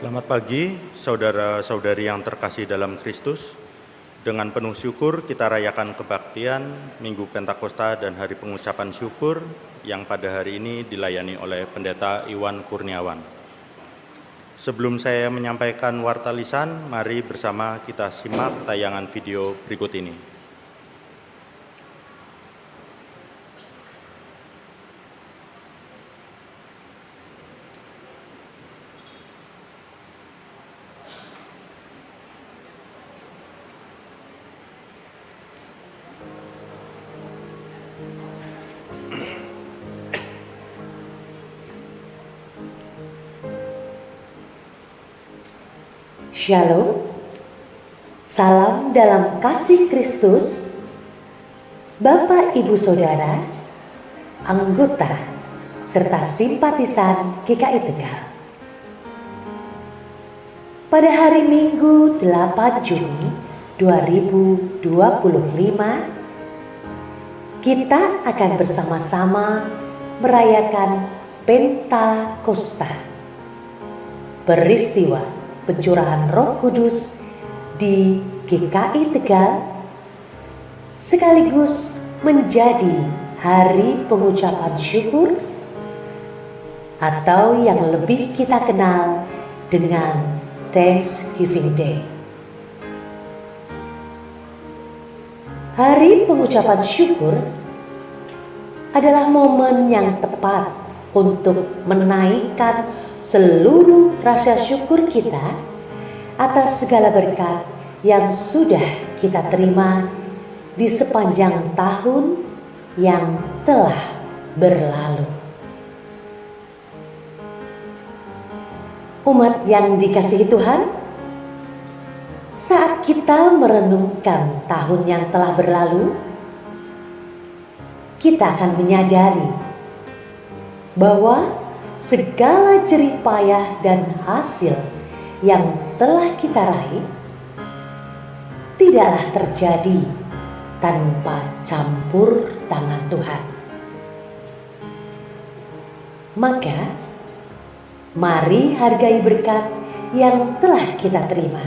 Selamat pagi, saudara-saudari yang terkasih dalam Kristus. Dengan penuh syukur kita rayakan kebaktian Minggu Pentakosta dan Hari Pengucapan Syukur yang pada hari ini dilayani oleh Pendeta Iwan Kurniawan. Sebelum saya menyampaikan warta lisan, mari bersama kita simak tayangan video berikut ini. Shalom, salam dalam kasih Kristus, Bapak Ibu Saudara, anggota serta simpatisan GKI Tegal. Pada hari Minggu 8 Juni 2025, kita akan bersama-sama merayakan Pentakosta, peristiwa pencurahan Roh Kudus di GKI Tegal, sekaligus menjadi hari pengucapan syukur atau yang lebih kita kenal dengan Thanksgiving Day. Hari pengucapan syukur adalah momen yang tepat untuk menaikkan seluruh rasa syukur kita atas segala berkat yang sudah kita terima di sepanjang tahun yang telah berlalu. Umat yang dikasihi Tuhan, saat kita merenungkan tahun yang telah berlalu, kita akan menyadari bahwa segala jerih payah dan hasil yang telah kita raih tidaklah terjadi tanpa campur tangan Tuhan. Maka, mari hargai berkat yang telah kita terima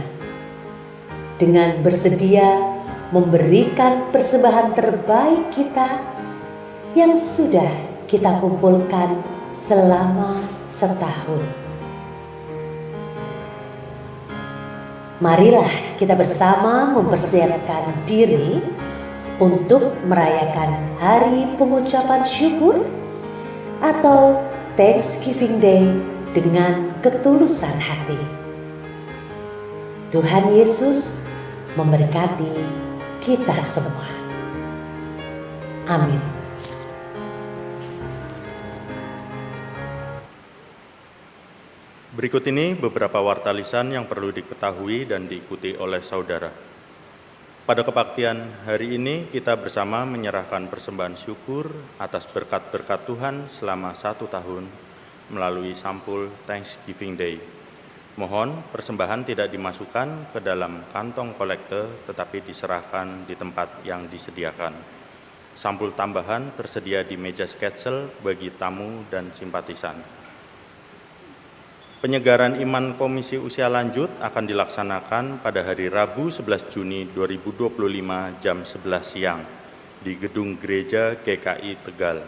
dengan bersedia memberikan persembahan terbaik kita yang sudah kita kumpulkan selama setahun. Marilah kita bersama mempersiapkan diri untuk merayakan Hari Pengucapan Syukur atau Thanksgiving Day dengan ketulusan hati. Tuhan Yesus memberkati kita semua. Amin. Berikut ini beberapa warta lisan yang perlu diketahui dan diikuti oleh saudara. Pada kebaktian hari ini kita bersama menyerahkan persembahan syukur atas berkat-berkat Tuhan selama 1 tahun melalui sampul Thanksgiving Day. Mohon persembahan tidak dimasukkan ke dalam kantong kolekte tetapi diserahkan di tempat yang disediakan. Sampul tambahan tersedia di meja sketsel bagi tamu dan simpatisan. Penyegaran iman Komisi Usia Lanjut akan dilaksanakan pada hari Rabu 11 Juni 2025 jam 11 siang di Gedung Gereja GKI Tegal.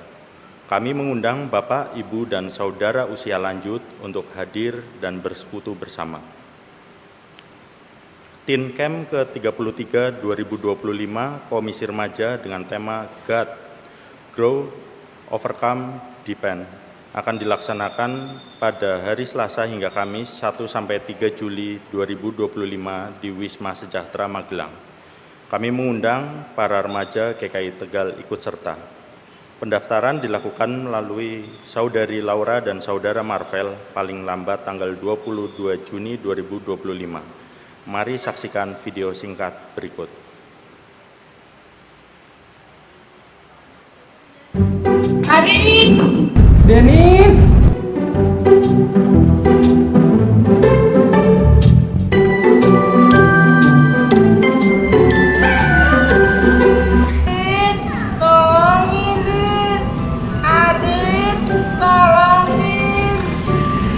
Kami mengundang Bapak, Ibu, dan Saudara usia lanjut untuk hadir dan bersekutu bersama. Tincamp ke-33 2025 Komisi Remaja dengan tema God, Grow, Overcome, Depend akan dilaksanakan pada hari Selasa hingga Kamis 1-3 Juli 2025 di Wisma Sejahtera Magelang. Kami mengundang para remaja GKI Tegal ikut serta. Pendaftaran dilakukan melalui Saudari Laura dan Saudara Marvel paling lambat tanggal 22 Juni 2025. Mari saksikan video singkat berikut. Denis.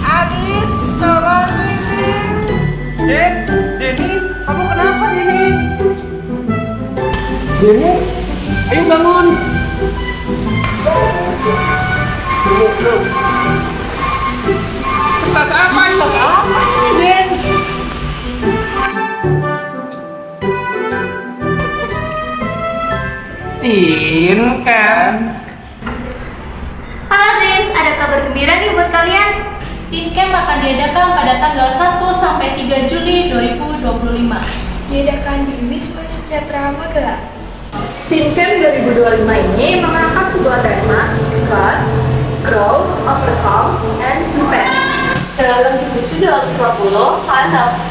Adit, tolongin. Dene, ayo bangun. Tas apa ini? Den. Tin kan. Halo Rins, ada kabar gembira nih buat kalian. Teen Camp akan diadakan pada tanggal 1 sampai 3 Juli 2025. Diadakan di Wisma Sejahtera Magelang. Teen Camp 2025 ini mengangkat sebuah tema God, Grow, Overcome, and Depend. Dengan kontribusi 250,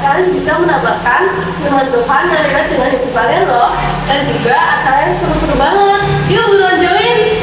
kalian bisa menambahkan firman Tuhan yang relate dengan hidup kalian loh. Dan juga acaranya seru-seru banget. Yuk buruan join!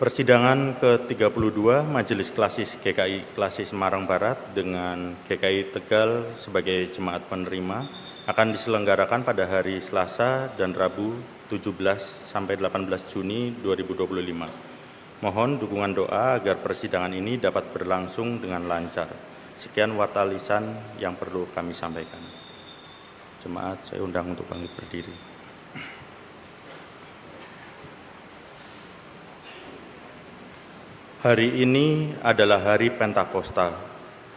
Persidangan ke-32 Majelis Klasis GKI Klasis Semarang Barat dengan GKI Tegal sebagai jemaat penerima akan diselenggarakan pada hari Selasa dan Rabu 17 sampai 18 Juni 2025. Mohon dukungan doa agar persidangan ini dapat berlangsung dengan lancar. Sekian warta lisan yang perlu kami sampaikan. Jemaat saya undang untuk bangkit berdiri. Hari ini adalah hari Pentakosta,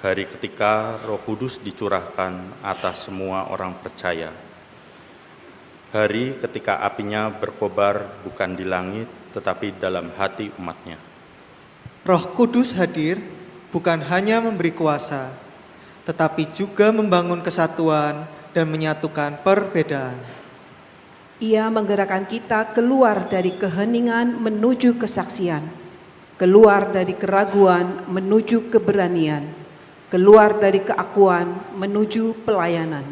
hari ketika Roh Kudus dicurahkan atas semua orang percaya. Hari ketika apinya berkobar bukan di langit, tetapi dalam hati umatnya. Roh Kudus hadir bukan hanya memberi kuasa, tetapi juga membangun kesatuan dan menyatukan perbedaan. Ia menggerakkan kita keluar dari keheningan menuju kesaksian, keluar dari keraguan menuju keberanian, keluar dari keakuan menuju pelayanan.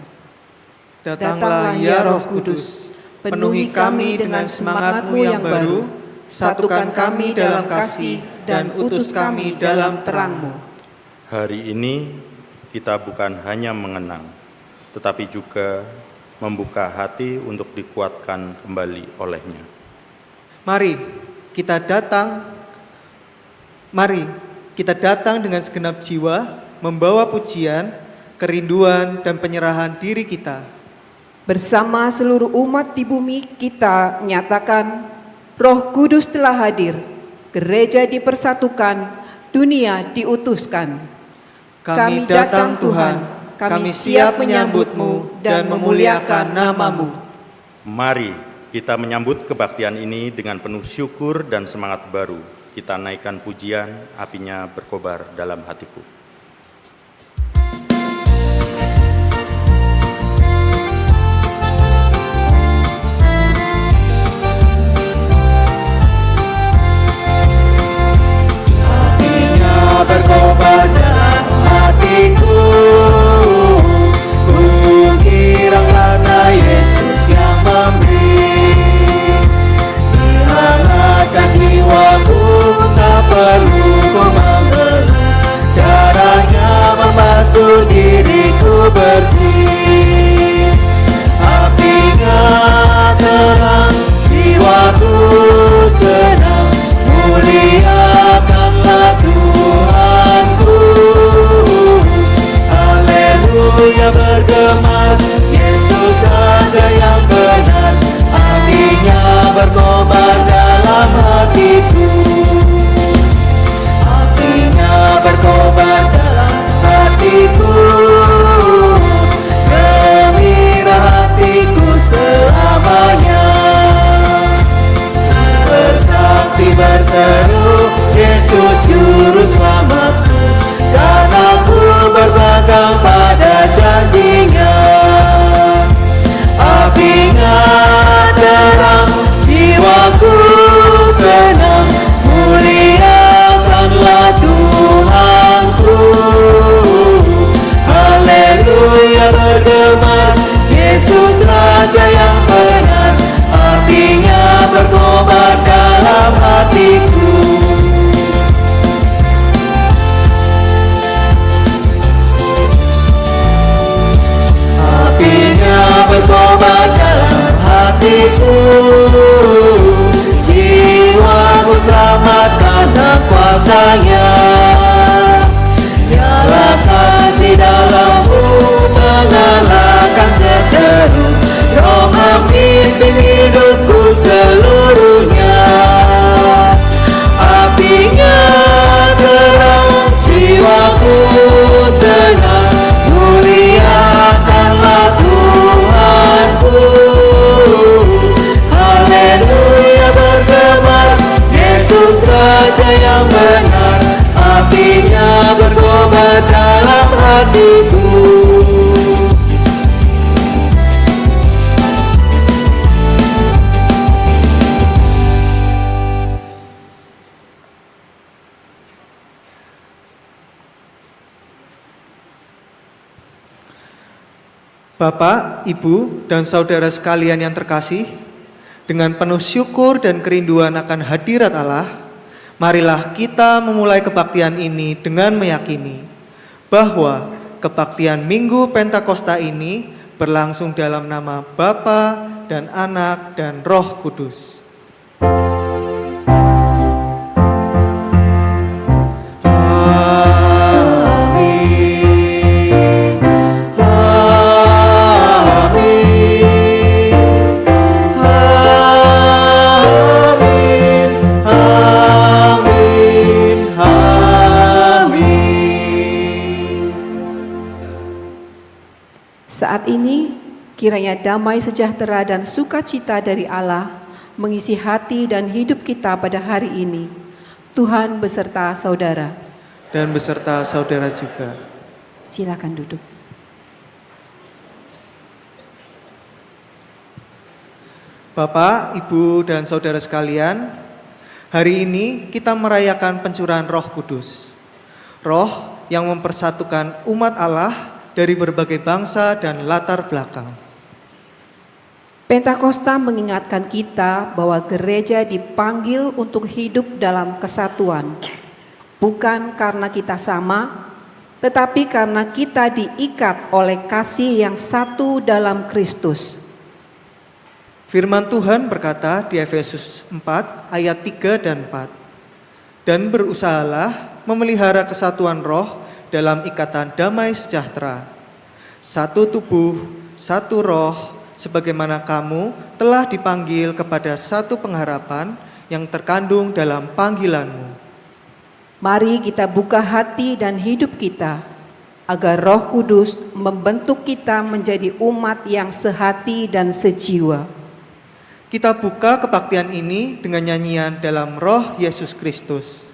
Datanglah ya Roh Kudus, penuhi kami dengan semangat-Mu yang baru, satukan kami dalam kasih dan utus kami dalam terang-Mu. Hari ini kita bukan hanya mengenang, tetapi juga membuka hati untuk dikuatkan kembali oleh-Nya. Mari kita datang dengan segenap jiwa, membawa pujian, kerinduan, dan penyerahan diri kita. Bersama seluruh umat di bumi kita nyatakan, Roh Kudus telah hadir, gereja dipersatukan, dunia diutuskan. Kami datang Tuhan, kami siap menyambut-Mu dan memuliakan nama-Mu. Mari kita menyambut kebaktian ini dengan penuh syukur dan semangat baru. Kita naikkan pujian, apinya berkobar dalam hatiku. Apinya berkobar dalam hatiku, ku kira karena Yesus yang memberi. Hangatkan jiwaku, tak perlu ku mengeluh. Bapak, Ibu, dan saudara sekalian yang terkasih, dengan penuh syukur dan kerinduan akan hadirat Allah, marilah kita memulai kebaktian ini dengan meyakini bahwa kebaktian Minggu Pentakosta ini berlangsung dalam nama Bapa dan Anak dan Roh Kudus. Saat ini, kiranya damai sejahtera dan sukacita dari Allah mengisi hati dan hidup kita pada hari ini. Tuhan beserta saudara. Dan beserta saudara juga. Silakan duduk. Bapak, Ibu, dan saudara sekalian, hari ini kita merayakan pencurahan Roh Kudus. Roh yang mempersatukan umat Allah dari berbagai bangsa dan latar belakang. Pentakosta mengingatkan kita bahwa gereja dipanggil untuk hidup dalam kesatuan, bukan karena kita sama, tetapi karena kita diikat oleh kasih yang satu dalam Kristus. Firman Tuhan berkata di Efesus 4 ayat 3 dan 4, "Dan berusahalah memelihara kesatuan roh dalam ikatan damai sejahtera. Satu tubuh, satu roh, sebagaimana kamu telah dipanggil kepada satu pengharapan yang terkandung dalam panggilanmu." Mari kita buka hati dan hidup kita, agar Roh Kudus membentuk kita menjadi umat yang sehati dan sejiwa. Kita buka kebaktian ini dengan nyanyian dalam Roh Yesus Kristus.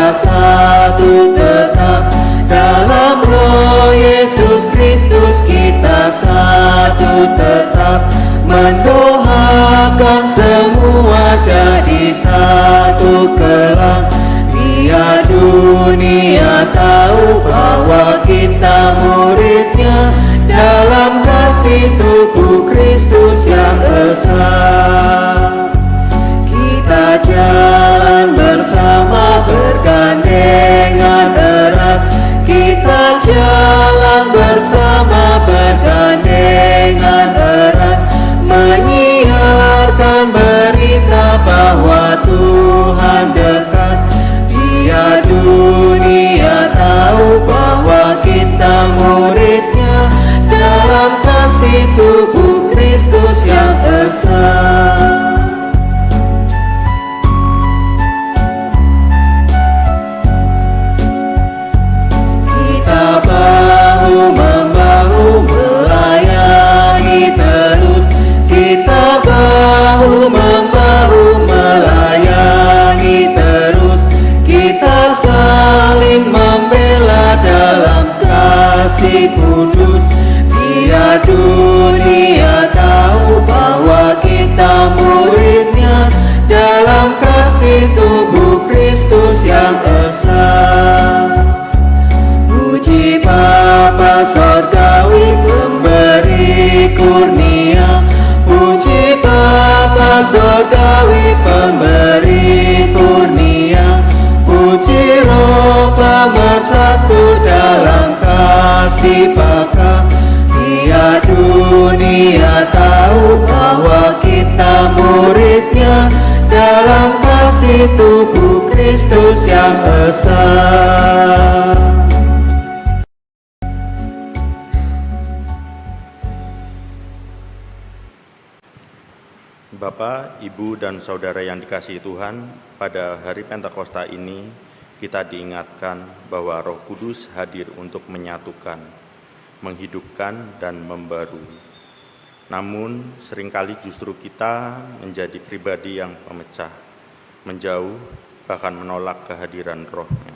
Satu tetap dalam Roh Yesus Kristus, kita satu tetap mendoakan semua jadi satu kelak. Biar dunia tahu bahwa kita muridnya dalam kasih tubuh Kristus yang esa. Kita jalan bersama bergandengan erat. Kita jalan bersama bergandengan erat, menyiarkan berita bahwa Tuhan dekat. Biar dunia tahu bahwa kita muridnya dalam kasih tubuh Kristus yang esa. Bahu-membahu melayani terus. Kita saling membela dalam kasih kudus. Biar dunia tahu bahwa kita muridnya dalam kasih tubuh Kristus yang esa. Puji Bapa Sorgawi pemberi kurnia. Puji Bapa Sorgawi pemberi kurnia. Puji Roh pemersatu dalam kasih Bapa. Biar dunia tahu bahwa kita muridnya dalam kasih tubuh Kristus yang esa. Bapak, Ibu, dan Saudara yang dikasihi Tuhan, pada hari Pentakosta ini kita diingatkan bahwa Roh Kudus hadir untuk menyatukan, menghidupkan, dan membarui. Namun, seringkali justru kita menjadi pribadi yang pemecah, menjauh, bahkan menolak kehadiran Roh-Nya.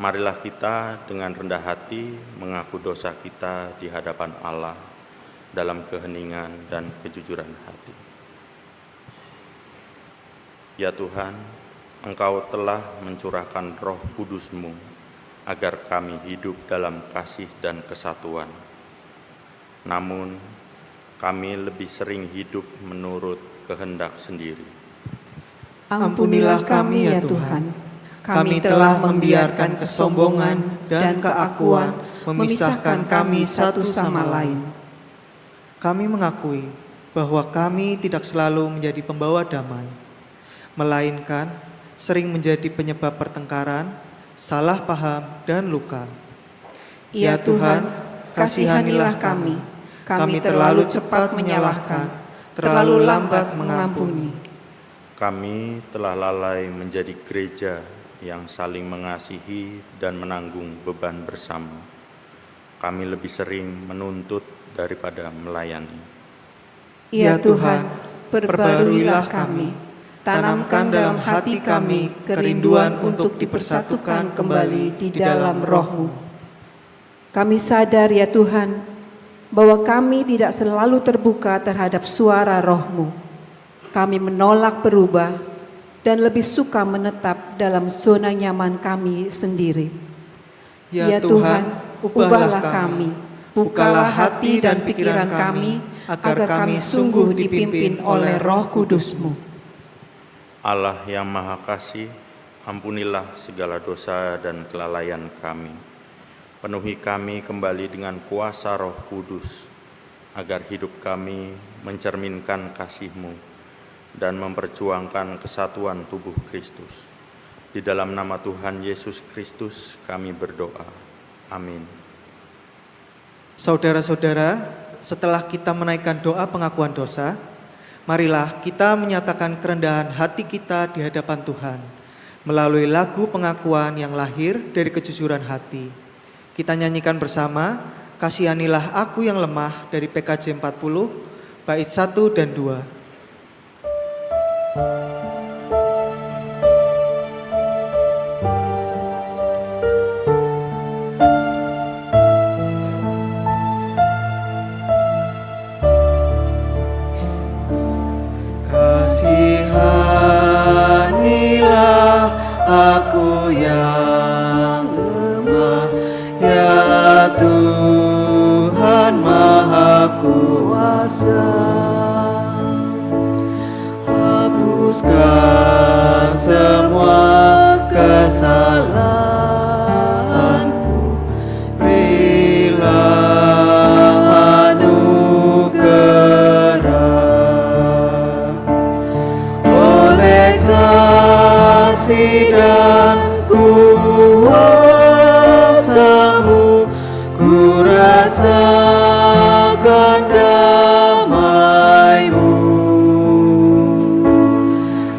marilah kita dengan rendah hati mengaku dosa kita di hadapan Allah dalam keheningan dan kejujuran hati. Ya Tuhan, Engkau telah mencurahkan Roh Kudus-Mu agar kami hidup dalam kasih dan kesatuan. Namun, kami lebih sering hidup menurut kehendak sendiri. Ampunilah kami ya Tuhan, kami telah membiarkan kesombongan dan keakuan memisahkan kami satu sama lain. Kami mengakui bahwa kami tidak selalu menjadi pembawa damai, melainkan sering menjadi penyebab pertengkaran, salah paham, dan luka. Ya Tuhan, kasihanilah kami. Kami terlalu cepat menyalahkan, terlalu lambat mengampuni. Kami telah lalai menjadi gereja yang saling mengasihi dan menanggung beban bersama. Kami lebih sering menuntut daripada melayani. Ya Tuhan, perbaruilah kami. Tanamkan dalam hati kami kerinduan untuk dipersatukan kembali di dalam Roh-Mu. Kami sadar ya Tuhan, bahwa kami tidak selalu terbuka terhadap suara Roh-Mu. Kami menolak berubah dan lebih suka menetap dalam zona nyaman kami sendiri. Ya Tuhan, ubahlah kami, bukalah hati dan pikiran kami, agar kami sungguh dipimpin oleh Roh Kudus-Mu. Allah yang Maha Kasih, ampunilah segala dosa dan kelalaian kami. Penuhi kami kembali dengan kuasa Roh Kudus, agar hidup kami mencerminkan kasih-Mu dan memperjuangkan kesatuan tubuh Kristus. Di dalam nama Tuhan Yesus Kristus kami berdoa. Amin. Saudara-saudara, setelah kita menaikkan doa pengakuan dosa, marilah kita menyatakan kerendahan hati kita di hadapan Tuhan melalui lagu pengakuan yang lahir dari kejujuran hati. Kita nyanyikan bersama Kasihanilah Aku Yang Lemah dari PKJ 40, bait 1 dan 2. Kasihanilah aku yang lemah, ya Tuhan Maha Kuasa. Hapuskan semua kesalahanku, berilah anugerah. Oleh kasih dan kuasa-Mu, ku rasakan damai-Mu.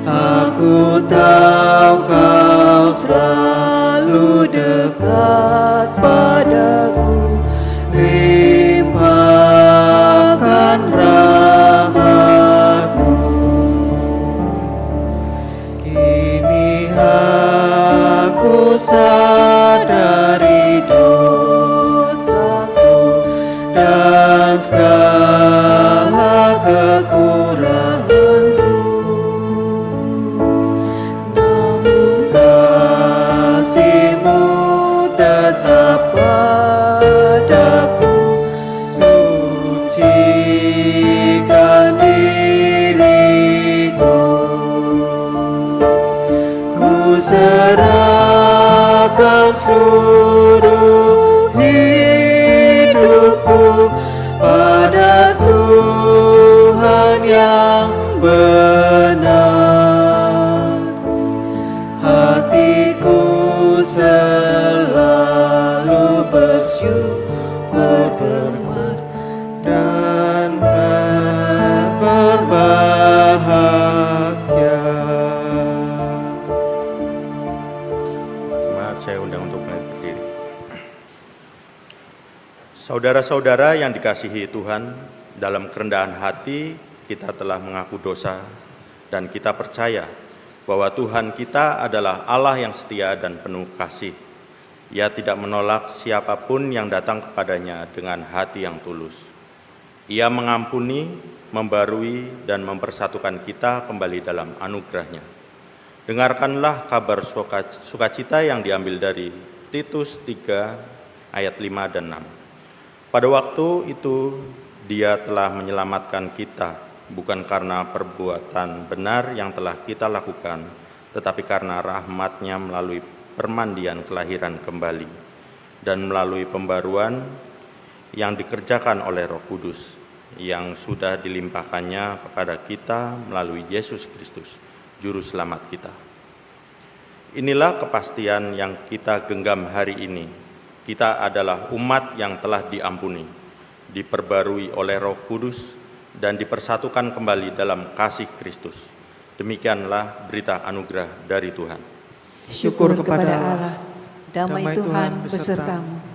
Aku tahu Kau selalu dekat padaku, limpahkan rahmat-Mu. Kini aku sadari dosaku dan segala kekuranganku. Namun kasih-Mu tetap padaku, sucikan diriku. Ku serahkan seluruh hidupku pada Tuhan yang benar. Hatiku selalu bersyukur, berhormat dan berbahagia. Jemaat, saya undang untuk berdiri. Saudara-saudara yang dikasihi Tuhan, dalam kerendahan hati kita telah mengaku dosa dan kita percaya bahwa Tuhan kita adalah Allah yang setia dan penuh kasih. Ia tidak menolak siapapun yang datang kepadanya dengan hati yang tulus. Ia mengampuni, membarui, dan mempersatukan kita kembali dalam anugerah-Nya. Dengarkanlah kabar sukacita yang diambil dari Titus 3 ayat 5 dan 6. Pada waktu itu Dia telah menyelamatkan kita, bukan karena perbuatan benar yang telah kita lakukan, tetapi karena rahmat-Nya melalui permandian kelahiran kembali dan melalui pembaruan yang dikerjakan oleh Roh Kudus yang sudah dilimpahkannya kepada kita melalui Yesus Kristus, Juru Selamat kita. Inilah kepastian yang kita genggam hari ini. Kita adalah umat yang telah diampuni, diperbarui oleh Roh Kudus, dan dipersatukan kembali dalam kasih Kristus. Demikianlah berita anugerah dari Tuhan. Syukur kepada Allah. Damai Tuhan besertamu.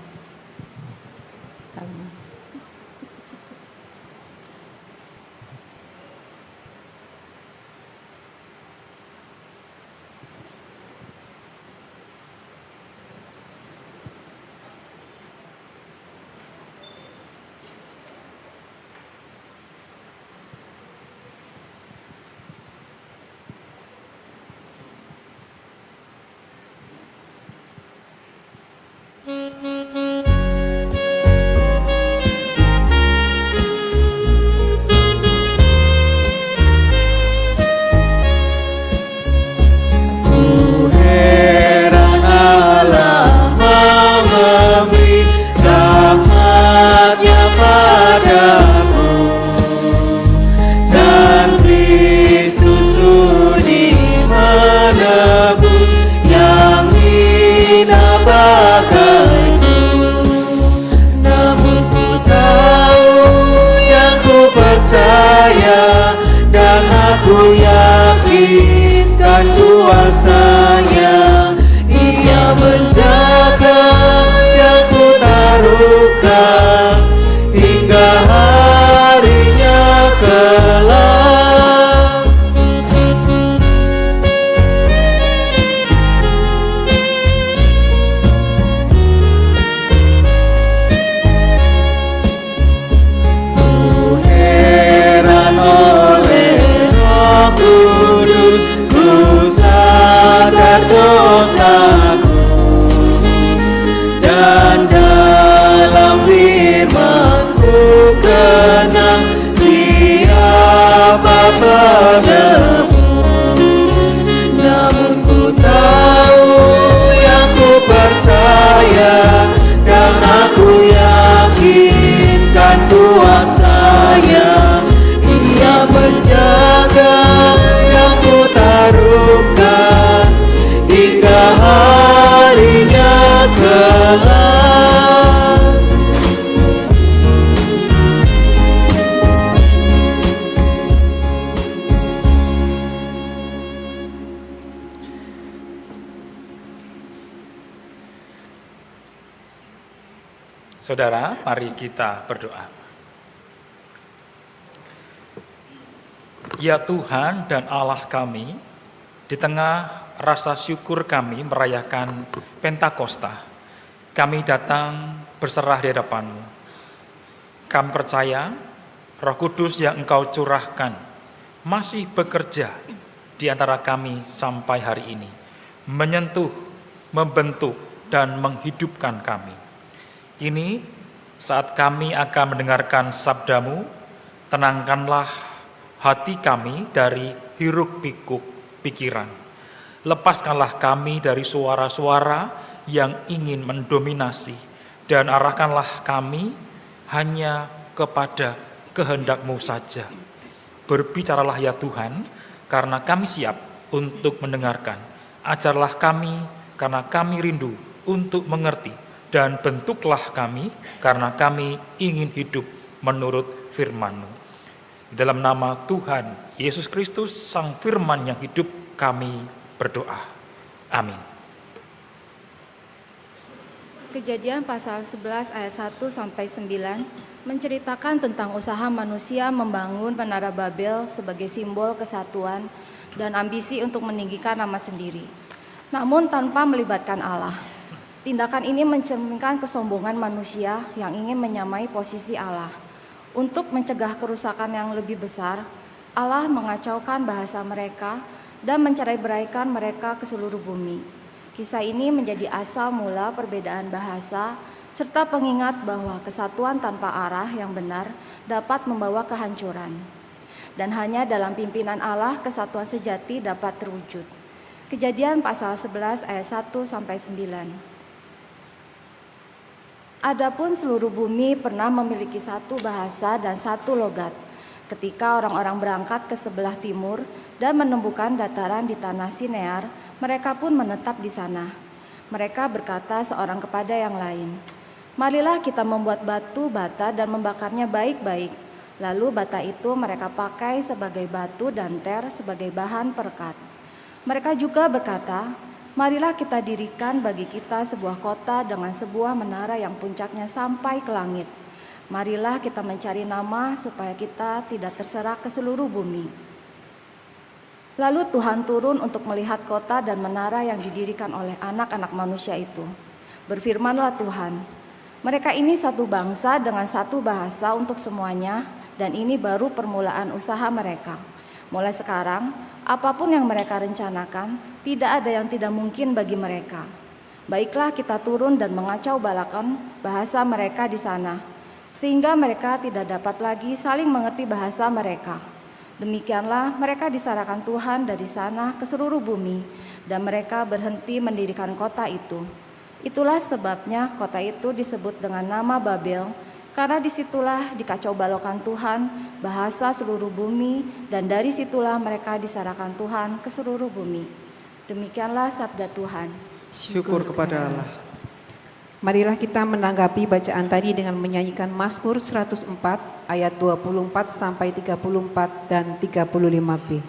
Saudara, mari kita berdoa. Ya Tuhan dan Allah kami, di tengah rasa syukur kami merayakan Pentakosta, kami datang berserah di hadapan-Mu. Kami percaya Roh Kudus yang Engkau curahkan masih bekerja di antara kami sampai hari ini, menyentuh, membentuk, dan menghidupkan kami. Kini saat kami akan mendengarkan sabda-Mu, tenangkanlah hati kami dari hiruk-pikuk pikiran. Lepaskanlah kami dari suara-suara yang ingin mendominasi, dan arahkanlah kami hanya kepada kehendak-Mu saja. Berbicaralah ya Tuhan, karena kami siap untuk mendengarkan. Ajarlah kami, karena kami rindu untuk mengerti. Dan bentuklah kami, karena kami ingin hidup menurut firman-Mu. Di dalam nama Tuhan Yesus Kristus, Sang Firman yang hidup, kami berdoa. Amin. Kejadian pasal 11 ayat 1-9 menceritakan tentang usaha manusia membangun Menara Babel sebagai simbol kesatuan dan ambisi untuk meninggikan nama sendiri, namun tanpa melibatkan Allah. Tindakan ini mencerminkan kesombongan manusia yang ingin menyamai posisi Allah. Untuk mencegah kerusakan yang lebih besar, Allah mengacaukan bahasa mereka dan mencerai-beraikan mereka ke seluruh bumi. Kisah ini menjadi asal mula perbedaan bahasa serta pengingat bahwa kesatuan tanpa arah yang benar dapat membawa kehancuran. Dan hanya dalam pimpinan Allah kesatuan sejati dapat terwujud. Kejadian pasal 11 ayat 1-9. Adapun seluruh bumi pernah memiliki satu bahasa dan satu logat. Ketika orang-orang berangkat ke sebelah timur dan menemukan dataran di tanah Sinear, mereka pun menetap di sana. Mereka berkata seorang kepada yang lain, "Marilah kita membuat batu bata dan membakarnya baik-baik." Lalu bata itu mereka pakai sebagai batu dan ter sebagai bahan perekat. Mereka juga berkata, "Marilah kita dirikan bagi kita sebuah kota dengan sebuah menara yang puncaknya sampai ke langit. Marilah kita mencari nama supaya kita tidak terserak ke seluruh bumi." Lalu Tuhan turun untuk melihat kota dan menara yang didirikan oleh anak-anak manusia itu. Berfirmanlah Tuhan, "Mereka ini satu bangsa dengan satu bahasa untuk semuanya, dan ini baru permulaan usaha mereka. Mulai sekarang, apapun yang mereka rencanakan, tidak ada yang tidak mungkin bagi mereka. Baiklah kita turun dan mengacau balakan bahasa mereka di sana, sehingga mereka tidak dapat lagi saling mengerti bahasa mereka. Demikianlah mereka disalahkan Tuhan dari sana ke seluruh bumi, dan mereka berhenti mendirikan kota itu. Itulah sebabnya kota itu disebut dengan nama Babel, karena disitulah dikacau balaukan Tuhan bahasa seluruh bumi, dan dari situlah mereka disalahkan Tuhan ke seluruh bumi. Demikianlah sabda Tuhan. Syukur kepada Allah. Marilah kita menanggapi bacaan tadi dengan menyanyikan Mazmur 104 ayat 24 sampai 34 dan 35b.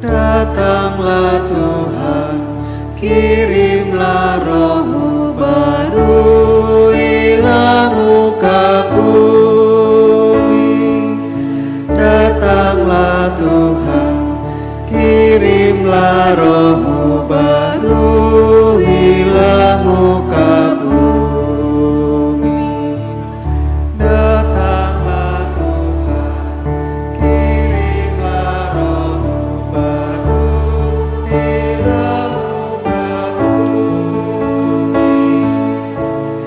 Datanglah Tuhan, kirimlah roh-Mu baruilah muka bumi. Datanglah Tuhan, kirimlah roh-Mu baruilah muka bumi. Datanglah Tuhan, kirimlah roh-Mu baruilah muka bumi.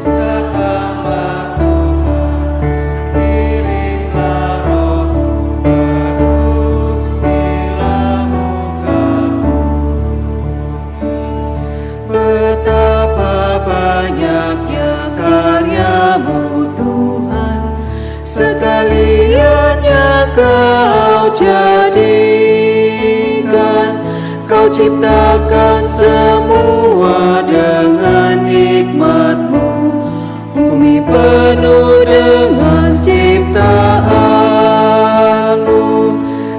Datanglah Tuhan, kirimlah roh-Mu baruilah muka bumi. Betapa banyaknya karya-Mu Tuhan, sekaliannya Kau jadikan. Kau ciptakan semua dengan nikmat-Mu, bumi penuh dengan ciptaan-Mu.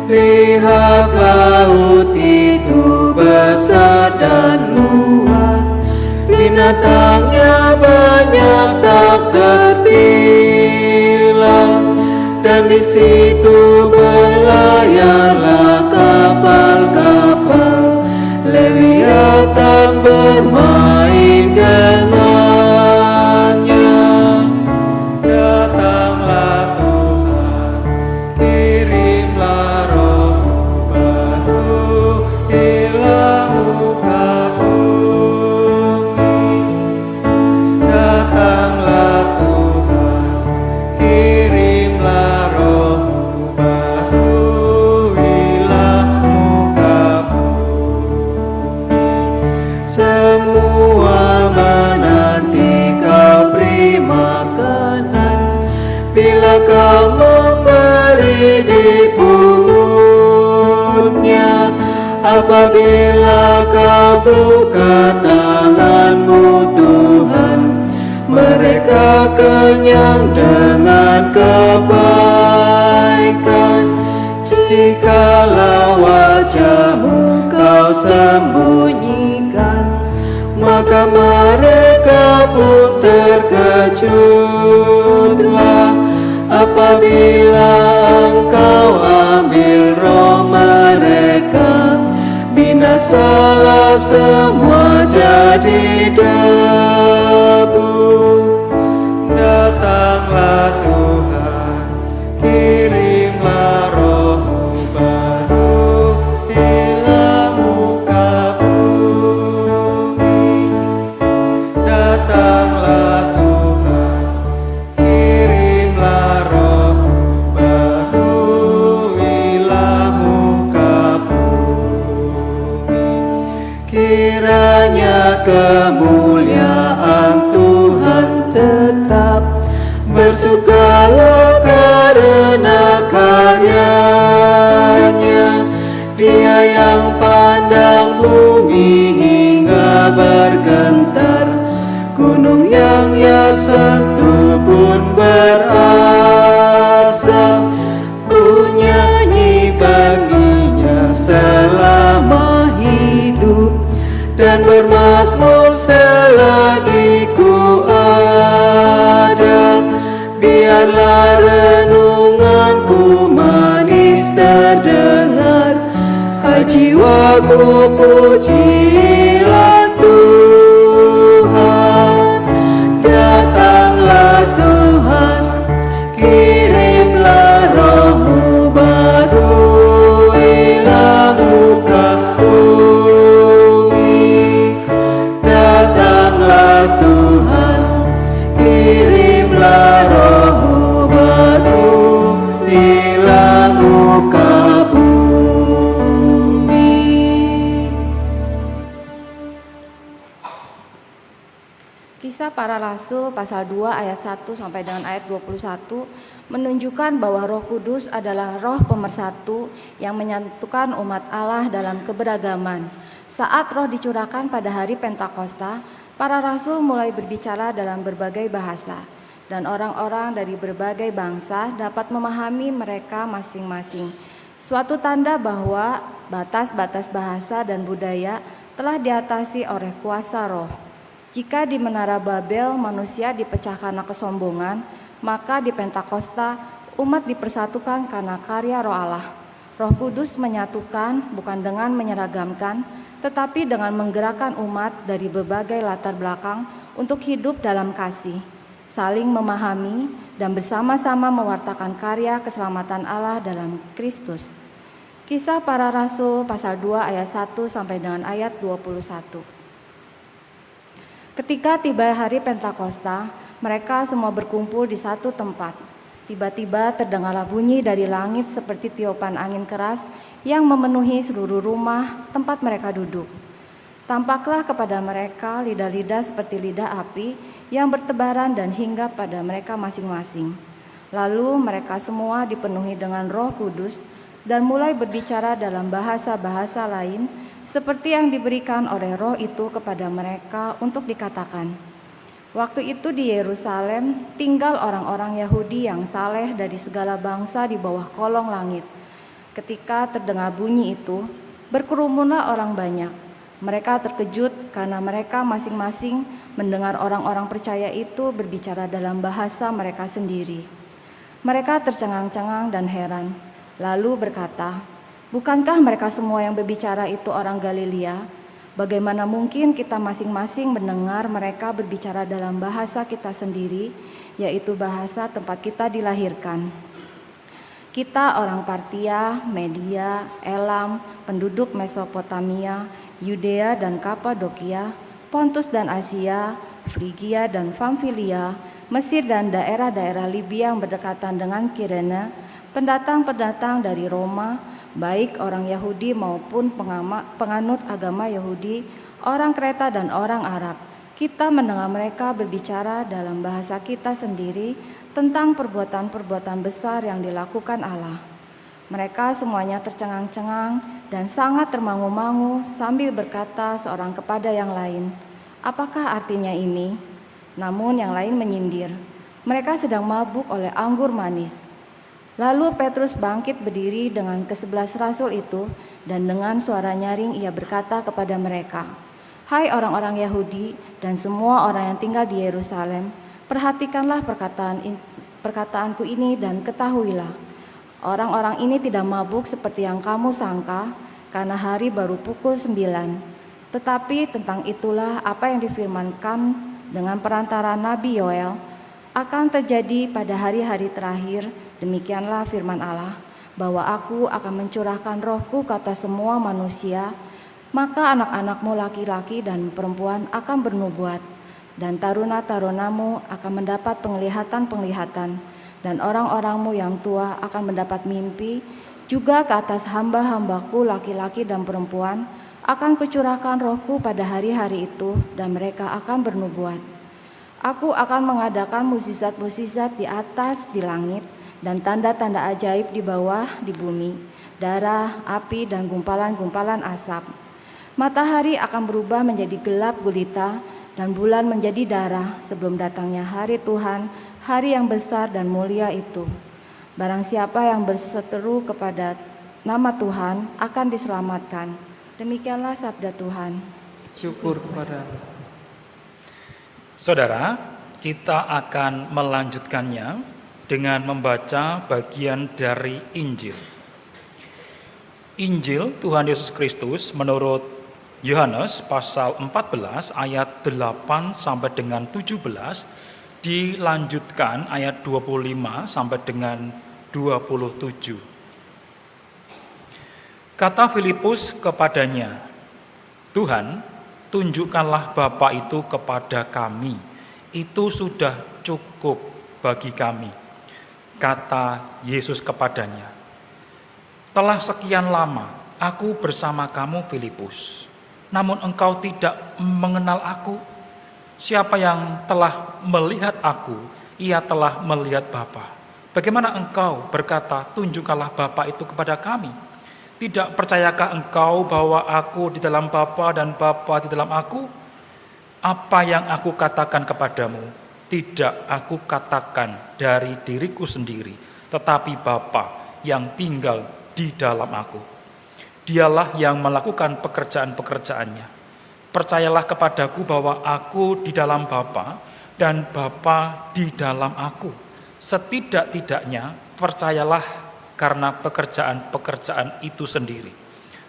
Lihat laut itu besar dan luas, binatangnya banyak tak terbilang, dan di situ berlayarlah kapal-kapal, Lewiatan bermain dengannya. Datanglah Tuhan, kirimlah roh-Mu baruilah muka bumi. Datanglah Tuhan, kirimlah roh-Mu baruilah muka bumi. Semua menanti Kau beri makanan, bila Kau memberi dipungutnya. Apabila Kau buka tangan-Mu Tuhan, mereka kenyang dengan kebaikan. jikalau wajahmu kau sembunyikan, maka mereka pun terkejutlah apabila engkau ambil roh mereka. Binasalah semua jadi debu. Datanglah Tuhan, kirimlah roh-Mu baru, hilang muka bumi. Datanglah Tuhan, kirimlah roh-Mu baru, hilang muka bumi. Kiranya kemuliaan Tuhan tetap bersukalah karena karyanya. Dia yang pandang bumi hingga bergetar, gunung yang Ia sentuh pun berasa. Ku nyanyi baginya selama hidup dan bermazmur selagi ku ada. Biarlah renunganku manis terdengar, hai jiwaku pujilah Tuhan. Datanglah Tuhan, kirimlah roh-Mu baru, hilang muka bumi. Datanglah Tuhan, kirimlah roh-Mu baru, hilang muka bumi. Kisah Para Rasul pasal 2 ayat 1 sampai dengan ayat 21 menunjukkan bahwa Roh Kudus adalah roh pemersatu yang menyatukan umat Allah dalam keberagaman. Saat roh dicurahkan pada hari Pentakosta, para rasul mulai berbicara dalam berbagai bahasa, dan orang-orang dari berbagai bangsa dapat memahami mereka masing-masing. Suatu tanda bahwa batas-batas bahasa dan budaya telah diatasi oleh kuasa roh. Jika di Menara Babel manusia dipecahkan karena kesombongan, maka di Pentakosta umat dipersatukan karena karya Roh Allah. Roh Kudus menyatukan bukan dengan menyeragamkan, tetapi dengan menggerakkan umat dari berbagai latar belakang untuk hidup dalam kasih, saling memahami, dan bersama-sama mewartakan karya keselamatan Allah dalam Kristus. Kisah Para Rasul pasal 2 ayat 1 sampai dengan ayat 21. Ketika tiba hari Pentakosta, mereka semua berkumpul di satu tempat. Tiba-tiba terdengarlah bunyi dari langit seperti tiupan angin keras yang memenuhi seluruh rumah tempat mereka duduk. Tampaklah kepada mereka lidah-lidah seperti lidah api yang bertebaran dan hinggap pada mereka masing-masing. Lalu mereka semua dipenuhi dengan Roh Kudus dan mulai berbicara dalam bahasa-bahasa lain seperti yang diberikan oleh Roh itu kepada mereka untuk dikatakan. Waktu itu di Yerusalem tinggal orang-orang Yahudi yang saleh dari segala bangsa di bawah kolong langit. Ketika terdengar bunyi itu, berkerumunlah orang banyak. Mereka terkejut karena mereka masing-masing mendengar orang-orang percaya itu berbicara dalam bahasa mereka sendiri. Mereka tercengang-cengang dan heran, lalu berkata, "Bukankah mereka semua yang berbicara itu orang Galilea? Bagaimana mungkin kita masing-masing mendengar mereka berbicara dalam bahasa kita sendiri, yaitu bahasa tempat kita dilahirkan? Kita orang Partia, Media, Elam, penduduk Mesopotamia, Yudea dan Kapadokia, Pontus dan Asia, Frigia dan Pamfilia, Mesir dan daerah-daerah Libya yang berdekatan dengan Kirene, pendatang-pendatang dari Roma, baik orang Yahudi maupun penganut agama Yahudi, orang Kreta dan orang Arab. Kita mendengar mereka berbicara dalam bahasa kita sendiri tentang perbuatan-perbuatan besar yang dilakukan Allah. Mereka semuanya tercengang-cengang dan sangat termangu-mangu sambil berkata seorang kepada yang lain, "Apakah artinya ini?" Namun yang lain menyindir, "Mereka sedang mabuk oleh anggur manis." Lalu Petrus bangkit berdiri dengan ke-11 rasul itu, dan dengan suara nyaring ia berkata kepada mereka, "Hai orang-orang Yahudi dan semua orang yang tinggal di Yerusalem, perhatikanlah perkataanku ini dan ketahuilah, orang-orang ini tidak mabuk seperti yang kamu sangka, karena hari baru pukul 9. Tetapi tentang itulah apa yang difirmankan dengan perantara Nabi Yoel akan terjadi pada hari-hari terakhir. Demikianlah firman Allah, bahwa aku akan mencurahkan rohku ke atas semua manusia, maka anak-anakmu laki-laki dan perempuan akan bernubuat, dan taruna-tarunamu akan mendapat penglihatan-penglihatan, dan orang-orangmu yang tua akan mendapat mimpi. Juga ke atas hamba-hambaku laki-laki dan perempuan akan kucurahkan rohku pada hari-hari itu, dan mereka akan bernubuat. Aku akan mengadakan mukjizat-mukjizat di atas di langit, dan tanda-tanda ajaib di bawah di bumi, darah, api, dan gumpalan-gumpalan asap. Matahari akan berubah menjadi gelap gulita, dan bulan menjadi darah sebelum datangnya hari Tuhan, hari yang besar dan mulia itu. Barang siapa yang berseteru kepada nama Tuhan akan diselamatkan." Demikianlah sabda Tuhan. Syukur kepada Allah. Saudara, kita akan melanjutkannya dengan membaca bagian dari Injil. Injil Tuhan Yesus Kristus menurut Yohanes pasal 14 ayat 8 sampai dengan 17, dilanjutkan ayat 25 sampai dengan 27. Kata Filipus kepadanya, "Tuhan, tunjukkanlah Bapa itu kepada kami, itu sudah cukup bagi kami." Kata Yesus kepadanya, "Telah sekian lama aku bersama kamu, Filipus, namun engkau tidak mengenal aku. Siapa yang telah melihat aku, ia telah melihat Bapa. Bagaimana engkau berkata, tunjukkanlah Bapa itu kepada kami? Tidak percayakah engkau bahwa aku di dalam Bapa dan Bapa di dalam aku? Apa yang aku katakan kepadamu, tidak aku katakan dari diriku sendiri, tetapi Bapa yang tinggal di dalam aku. Dialah yang melakukan pekerjaan-pekerjaannya. Percayalah kepadaku bahwa aku di dalam Bapa dan Bapa di dalam aku. Setidak-tidaknya percayalah karena pekerjaan-pekerjaan itu sendiri.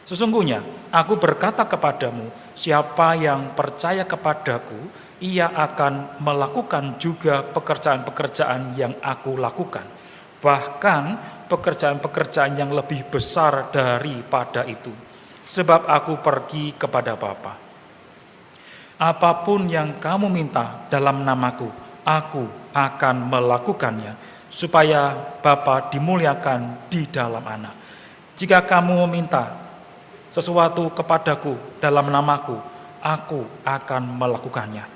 Sesungguhnya aku berkata kepadamu, siapa yang percaya kepadaku, ia akan melakukan juga pekerjaan-pekerjaan yang aku lakukan. Bahkan pekerjaan-pekerjaan yang lebih besar daripada itu. Sebab aku pergi kepada Bapa. Apapun yang kamu minta dalam namaku, aku akan melakukannya, supaya Bapa dimuliakan di dalam Anak. Jika kamu meminta sesuatu kepadaku dalam namaku, aku akan melakukannya.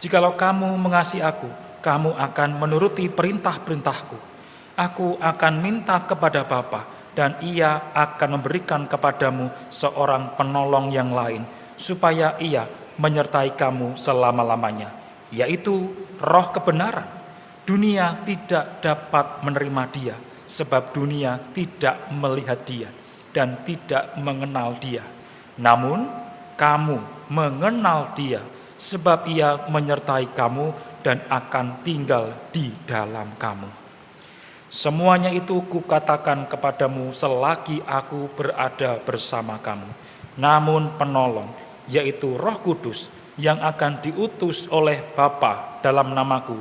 Jikalau kamu mengasihi aku, kamu akan menuruti perintah-perintahku. Aku akan minta kepada Bapa, dan ia akan memberikan kepadamu seorang penolong yang lain, supaya ia menyertai kamu selama-lamanya, yaitu Roh kebenaran. Dunia tidak dapat menerima dia, sebab dunia tidak melihat dia dan tidak mengenal dia. Namun kamu mengenal dia, sebab ia menyertai kamu dan akan tinggal di dalam kamu. Semuanya itu kukatakan kepadamu selagi aku berada bersama kamu. Namun penolong, yaitu Roh Kudus, yang akan diutus oleh Bapa dalam namaku.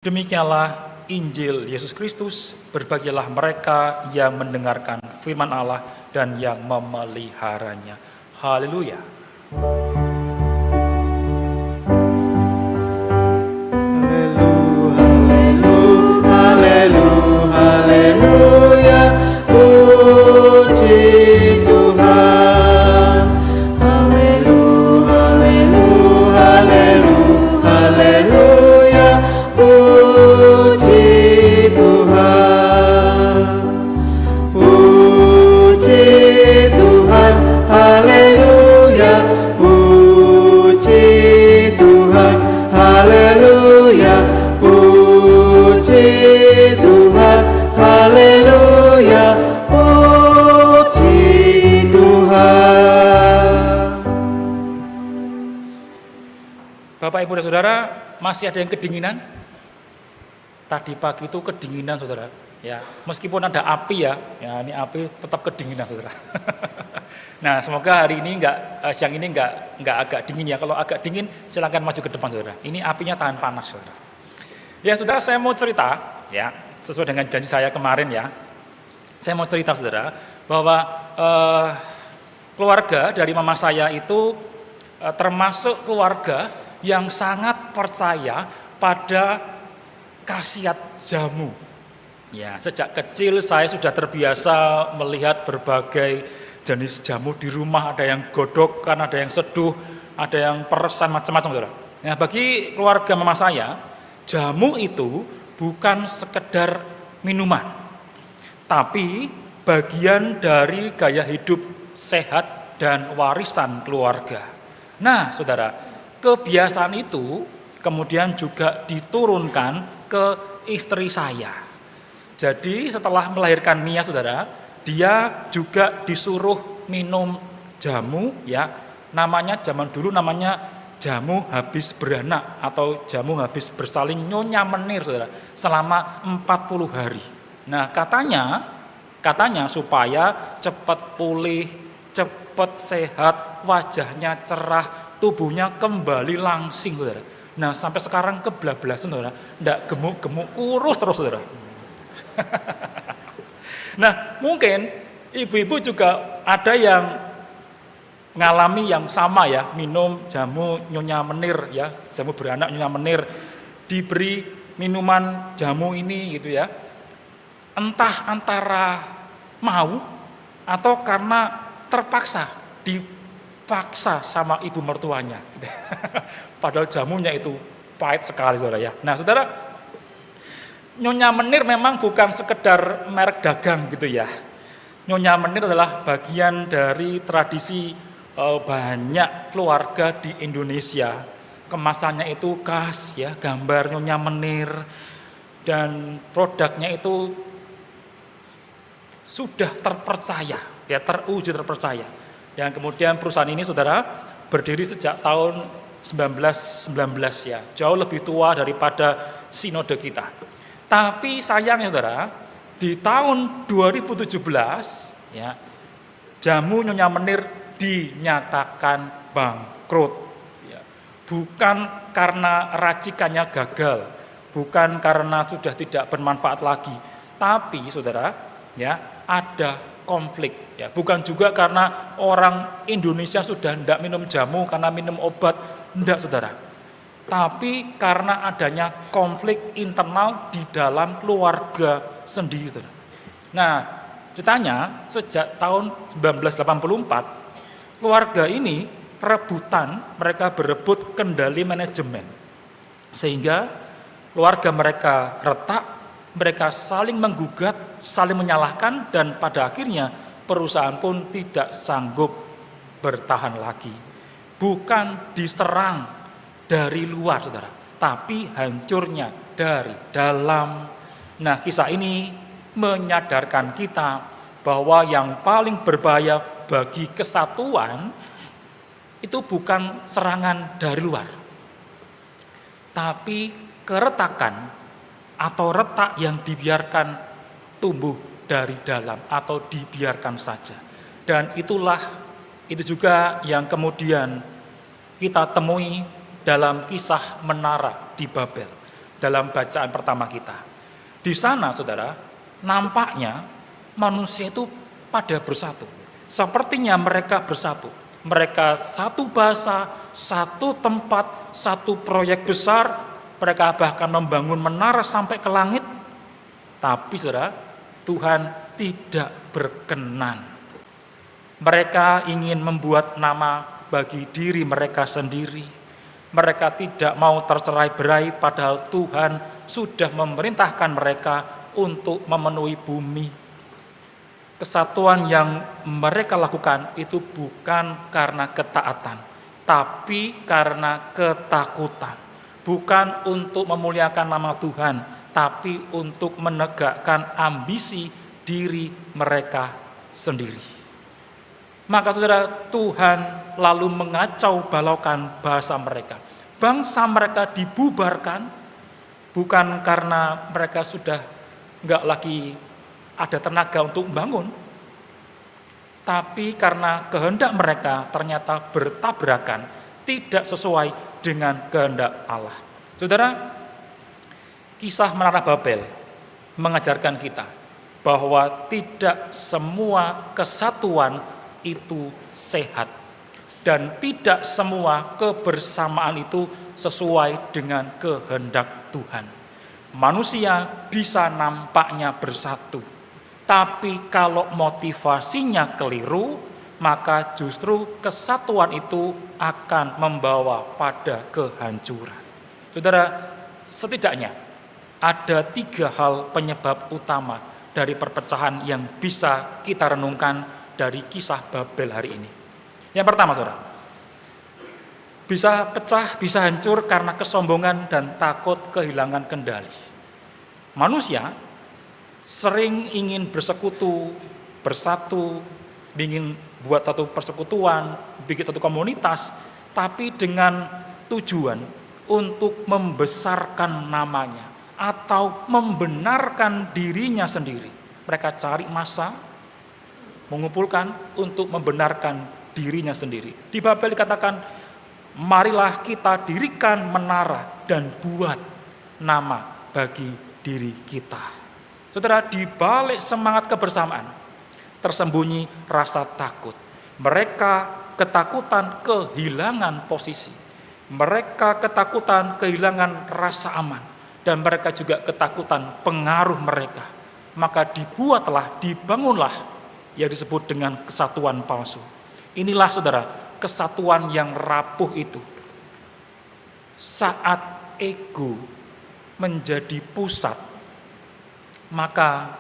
Demikianlah Injil Yesus Kristus. Berbahagialah mereka yang mendengarkan firman Allah dan yang memeliharanya. Haleluya. Haleluya, puji Tuhan. Haleluya, haleluya, puji Tuhan. Puji Tuhan, haleluya, puji Tuhan, haleluya, puji Bapak, Ibu, dan Saudara, masih ada yang kedinginan? Tadi pagi itu kedinginan, Saudara. Ya, meskipun ada api ya ini api tetap kedinginan, Saudara. Nah, semoga hari ini siang ini enggak agak dingin ya. Kalau agak dingin, silakan maju ke depan, Saudara. Ini apinya tahan panas, Saudara. Ya, Saudara, saya mau cerita ya, sesuai dengan janji saya kemarin ya. Saya mau cerita, Saudara, bahwa keluarga dari mama saya itu termasuk keluarga yang sangat percaya pada khasiat jamu. Ya, sejak kecil saya sudah terbiasa melihat berbagai jenis jamu di rumah, ada yang godokan, ada yang seduh, ada yang peresan, macam-macam, Saudara. Nah, bagi keluarga mama saya, jamu itu bukan sekedar minuman, tapi bagian dari gaya hidup sehat dan warisan keluarga. Nah, Saudara, kebiasaan itu kemudian juga diturunkan ke istri saya. Jadi setelah melahirkan Mia, Saudara, dia juga disuruh minum jamu ya. Namanya zaman dulu namanya jamu habis beranak atau jamu habis bersalin nyonya menir, Saudara, selama 40 hari. Nah, katanya supaya cepat pulih, cepat sehat, wajahnya cerah, tubuhnya kembali langsing, Saudara. Nah, sampai sekarang kebablasan, Saudara, enggak gemuk-gemuk, kurus terus, Saudara. Nah, mungkin ibu-ibu juga ada yang mengalami yang sama ya, minum jamu nyonya menir ya, jamu beranak nyonya menir, diberi minuman jamu ini gitu ya. Entah antara mau atau karena terpaksa, dipaksa sama ibu mertuanya. Padahal jamunya itu pahit sekali, Saudara ya. Nah, Saudara, Nyonya Menir memang bukan sekedar merek dagang gitu ya. Nyonya Menir adalah bagian dari tradisi banyak keluarga di Indonesia. Kemasannya itu khas ya, gambar Nyonya Menir, dan produknya itu sudah terpercaya ya, teruji terpercaya. Dan kemudian perusahaan ini, Saudara, berdiri sejak tahun 1919 ya, jauh lebih tua daripada sinode kita. Tapi sayangnya, Saudara, di tahun 2017 ya, jamu Nyonya Menir dinyatakan bangkrut ya. Bukan karena racikannya gagal, bukan karena sudah tidak bermanfaat lagi, tapi, Saudara, ya, ada konflik ya. Bukan juga karena orang Indonesia sudah tidak minum jamu karena minum obat, tidak, Saudara. Tapi karena adanya konflik internal di dalam keluarga sendiri, Saudara. Nah, ditanya sejak tahun 1984, keluarga ini mereka berebut kendali manajemen. Sehingga keluarga mereka retak, mereka saling menggugat, saling menyalahkan, dan pada akhirnya perusahaan pun tidak sanggup bertahan lagi. Bukan diserang dari luar, Saudara, tapi hancurnya dari dalam. Nah, kisah ini menyadarkan kita bahwa yang paling berbahaya bagi kesatuan itu bukan serangan dari luar, tapi keretakan atau retak yang dibiarkan tumbuh dari dalam atau dibiarkan saja. Dan itu juga yang kemudian kita temui dalam kisah menara di Babel, dalam bacaan pertama kita. Di sana, Saudara, nampaknya manusia itu pada bersatu. Sepertinya mereka bersatu. Mereka satu bahasa, satu tempat, satu proyek besar. Mereka bahkan membangun menara sampai ke langit. Tapi, Saudara, Tuhan tidak berkenan. Mereka ingin membuat nama bagi diri mereka sendiri. Mereka tidak mau tercerai-berai, padahal Tuhan sudah memerintahkan mereka untuk memenuhi bumi. Kesatuan yang mereka lakukan itu bukan karena ketaatan, tapi karena ketakutan. Bukan untuk memuliakan nama Tuhan, tapi untuk menegakkan ambisi diri mereka sendiri. Maka, Saudara, Tuhan lalu mengacau balaukan bahasa mereka. bangsa mereka dibubarkan bukan karena mereka sudah nggak lagi ada tenaga untuk membangun, tapi karena kehendak mereka ternyata bertabrakan, tidak sesuai dengan kehendak Allah. Saudara, kisah Menara Babel mengajarkan kita bahwa tidak semua kesatuan itu sehat dan tidak semua kebersamaan itu sesuai dengan kehendak Tuhan. Manusia bisa nampaknya bersatu, tapi kalau motivasinya keliru, maka justru kesatuan itu akan membawa pada kehancuran. Saudara, setidaknya ada 3 hal penyebab utama dari perpecahan yang bisa kita renungkan dari kisah Babel hari ini. Yang pertama, saudara, bisa pecah, bisa hancur karena kesombongan dan takut kehilangan kendali. Manusia sering ingin bersekutu, bersatu, ingin buat satu persekutuan, bikin satu komunitas, tapi dengan tujuan untuk membesarkan namanya atau membenarkan dirinya sendiri. Mereka cari massa, mengumpulkan untuk membenarkan dirinya sendiri. Di Babel dikatakan, marilah kita dirikan menara dan buat nama bagi diri kita. Saudara, di balik semangat kebersamaan tersembunyi rasa takut. Mereka ketakutan kehilangan posisi. Mereka ketakutan kehilangan rasa aman. Dan mereka juga ketakutan pengaruh mereka. Maka dibangunlah yang disebut dengan kesatuan palsu. Inilah saudara, kesatuan yang rapuh itu. Saat ego menjadi pusat, maka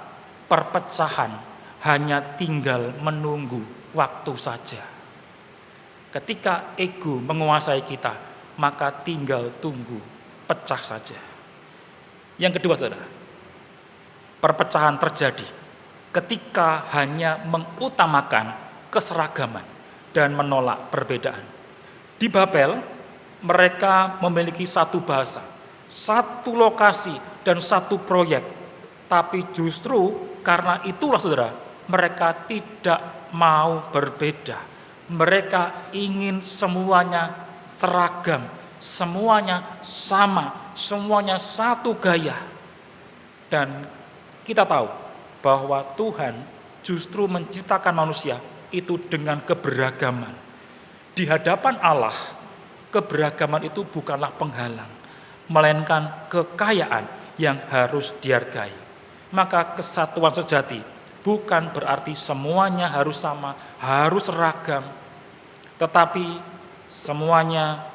perpecahan hanya tinggal menunggu waktu saja. Ketika ego menguasai kita, maka tinggal tunggu pecah saja. Yang kedua, saudara, perpecahan terjadi ketika hanya mengutamakan keseragaman dan menolak perbedaan. Di Babel, mereka memiliki satu bahasa, satu lokasi, dan satu proyek. Tapi justru karena itulah, saudara, mereka tidak mau berbeda. Mereka ingin semuanya seragam, semuanya sama, semuanya satu gaya. Dan kita tahu bahwa Tuhan justru menciptakan manusia itu dengan keberagaman. Di hadapan Allah, keberagaman itu bukanlah penghalang, melainkan kekayaan yang harus dihargai. Maka kesatuan sejati bukan berarti semuanya harus sama, harus seragam, tetapi semuanya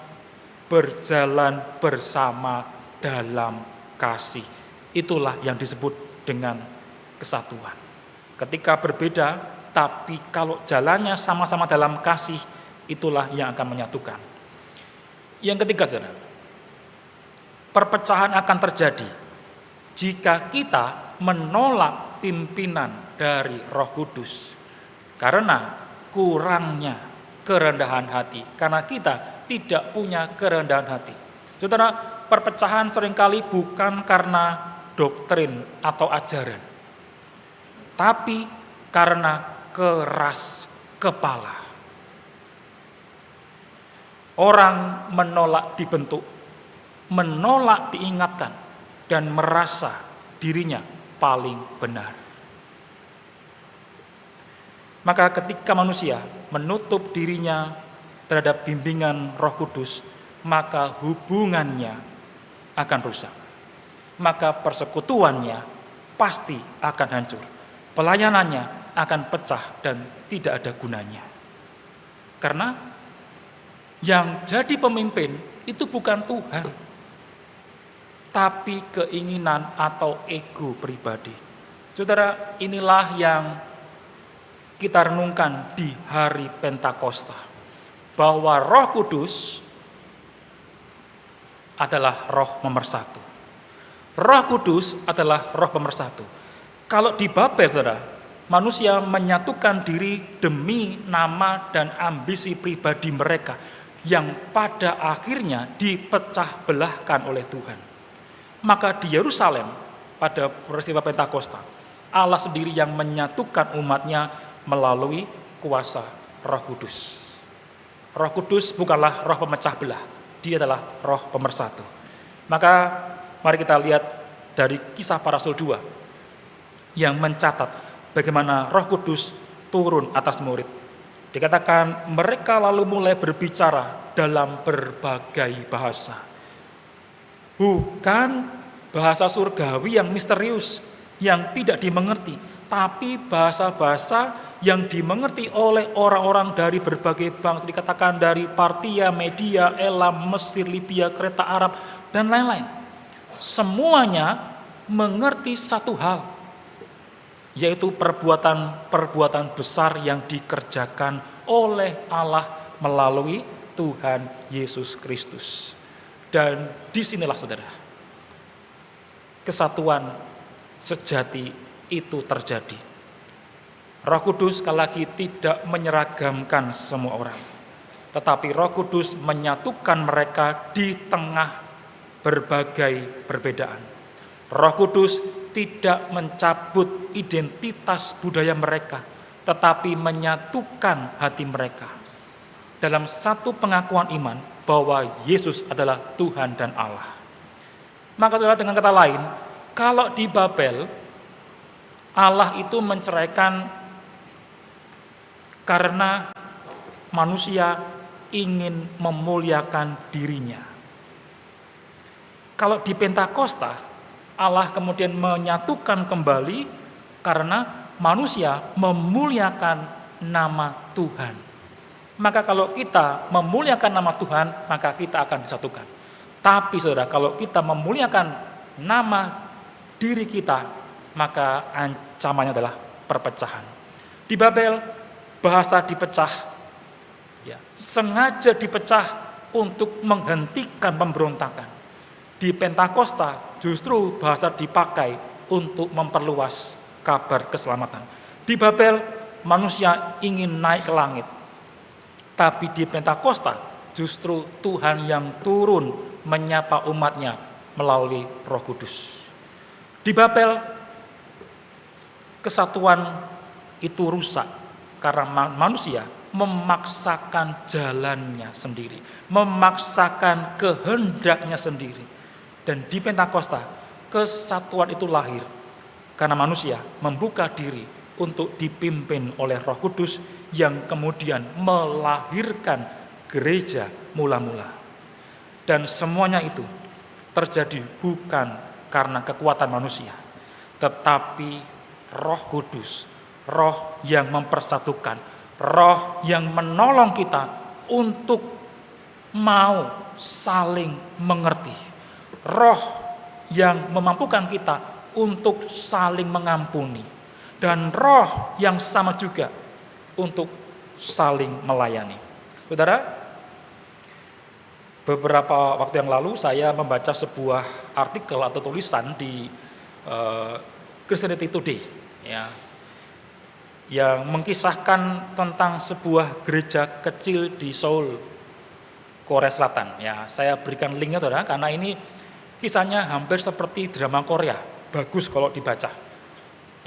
berjalan bersama dalam kasih. Itulah yang disebut dengan kesatuan. Ketika berbeda, tapi kalau jalannya sama-sama dalam kasih, itulah yang akan menyatukan. Yang ketiga, saudara, perpecahan akan terjadi jika kita menolak pimpinan dari Roh Kudus karena kurangnya kerendahan hati, karena kita tidak punya kerendahan hati. Saudara, perpecahan seringkali bukan karena doktrin atau ajaran, tapi karena keras kepala. Orang menolak dibentuk, menolak diingatkan, dan merasa dirinya paling benar. Maka ketika manusia menutup dirinya terhadap bimbingan Roh Kudus, maka hubungannya akan rusak. Maka persekutuannya pasti akan hancur. Pelayanannya akan pecah dan tidak ada gunanya. Karena yang jadi pemimpin itu bukan Tuhan, tapi keinginan atau ego pribadi. Saudara, inilah yang kita renungkan di hari Pentakosta, bahwa Roh Kudus adalah Roh pemersatu. Roh Kudus adalah Roh pemersatu. Kalau di Babel, saudara, manusia menyatukan diri demi nama dan ambisi pribadi mereka, yang pada akhirnya dipecah belahkan oleh Tuhan. Maka di Yerusalem pada peristiwa Pentakosta, Allah sendiri yang menyatukan umatnya melalui kuasa Roh Kudus. Roh Kudus bukanlah roh pemecah belah, dia adalah roh pemersatu. Maka mari kita lihat dari Kisah Para Rasul 2 yang mencatat bagaimana Roh Kudus turun atas murid. Dikatakan mereka lalu mulai berbicara dalam berbagai bahasa. Bukan bahasa surgawi yang misterius, yang tidak dimengerti, tapi bahasa-bahasa yang dimengerti oleh orang-orang dari berbagai bangsa. Dikatakan dari Partia, Media, Elam, Mesir, Libya, Kreta, Arab, dan lain-lain. Semuanya mengerti satu hal, yaitu perbuatan besar yang dikerjakan oleh Allah melalui Tuhan Yesus Kristus. Dan disinilah saudara, kesatuan sejati itu terjadi. Roh Kudus sekali lagi tidak menyeragamkan semua orang, tetapi Roh Kudus menyatukan mereka di tengah berbagai perbedaan. Roh Kudus tidak mencabut identitas budaya mereka, tetapi menyatukan hati mereka dalam satu pengakuan iman bahwa Yesus adalah Tuhan dan Allah. Maka saudara, dengan kata lain, kalau di Babel Allah itu menceraikan karena manusia ingin memuliakan dirinya. Kalau di Pentakosta Allah kemudian menyatukan kembali karena manusia memuliakan nama Tuhan. Maka kalau kita memuliakan nama Tuhan, maka kita akan disatukan. Tapi saudara, kalau kita memuliakan nama diri kita, maka ancamannya adalah perpecahan. Di Babel, bahasa dipecah, ya, sengaja dipecah untuk menghentikan pemberontakan. Di Pentakosta justru bahasa dipakai untuk memperluas kabar keselamatan. Di Babel manusia ingin naik ke langit, tapi di Pentakosta justru Tuhan yang turun menyapa umatnya melalui Roh Kudus. Di Babel kesatuan itu rusak karena manusia memaksakan jalannya sendiri, memaksakan kehendaknya sendiri. Dan di Pentakosta kesatuan itu lahir karena manusia membuka diri untuk dipimpin oleh Roh Kudus yang kemudian melahirkan gereja mula-mula. Dan semuanya itu terjadi bukan karena kekuatan manusia, tetapi Roh Kudus, Roh yang mempersatukan, Roh yang menolong kita untuk mau saling mengerti, Roh yang memampukan kita untuk saling mengampuni, dan Roh yang sama juga untuk saling melayani. Saudara, beberapa waktu yang lalu saya membaca sebuah artikel atau tulisan di Christianity Today, ya, yang mengkisahkan tentang sebuah gereja kecil di Seoul, Korea Selatan. Ya, saya berikan linknya, saudara, karena ini kisahnya hampir seperti drama Korea, bagus kalau dibaca.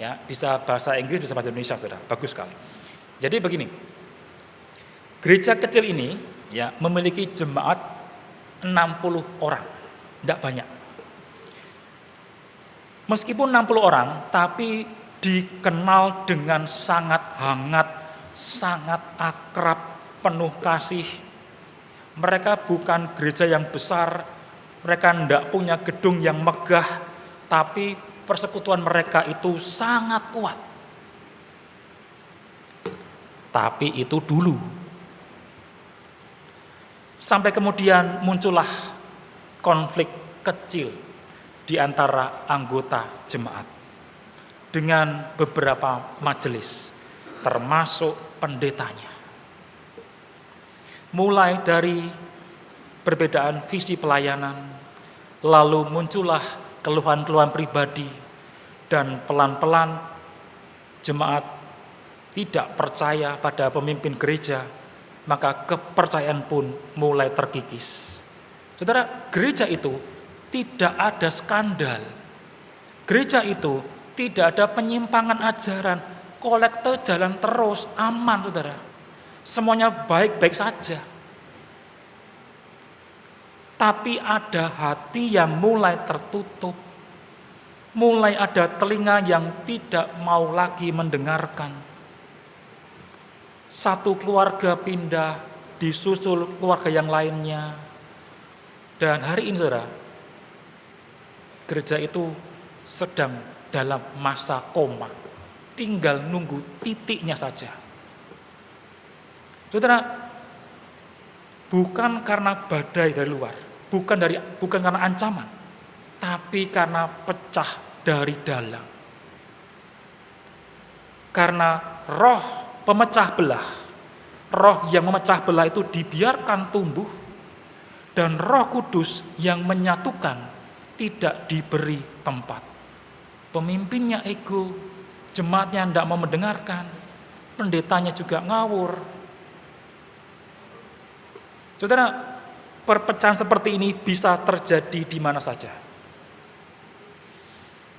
Ya, bisa bahasa Inggris, bisa bahasa Indonesia, saudara, bagus sekali. Jadi begini, gereja kecil ini ya memiliki jemaat 60 orang, tidak banyak. Meskipun 60 orang, tapi dikenal dengan sangat hangat, sangat akrab, penuh kasih. Mereka bukan gereja yang besar, mereka tidak punya gedung yang megah, tapi persekutuan mereka itu sangat kuat. Tapi itu dulu. Sampai kemudian muncullah konflik kecil di antara anggota jemaat dengan beberapa majelis, termasuk pendetanya. Mulai dari perbedaan visi pelayanan, lalu muncullah keluhan-keluhan pribadi, dan pelan-pelan jemaat tidak percaya pada pemimpin gereja, maka kepercayaan pun mulai terkikis. Saudara, gereja itu tidak ada skandal. Gereja itu tidak ada penyimpangan ajaran. Kolekte jalan terus, aman saudara. Semuanya baik-baik saja. Tapi ada hati yang mulai tertutup. Mulai ada telinga yang tidak mau lagi mendengarkan. Satu keluarga pindah, disusul keluarga yang lainnya. Dan hari ini saudara, gereja itu sedang dalam masa koma. Tinggal nunggu titiknya saja. Saudara, bukan karena badai dari luar, bukan karena ancaman, tapi karena pecah dari dalam. Karena roh pemecah belah, roh yang memecah belah itu dibiarkan tumbuh, dan Roh Kudus yang menyatukan tidak diberi tempat. Pemimpinnya ego, jemaatnya tidak mau mendengarkan, pendetanya juga ngawur. Saudara, perpecahan seperti ini bisa terjadi di mana saja.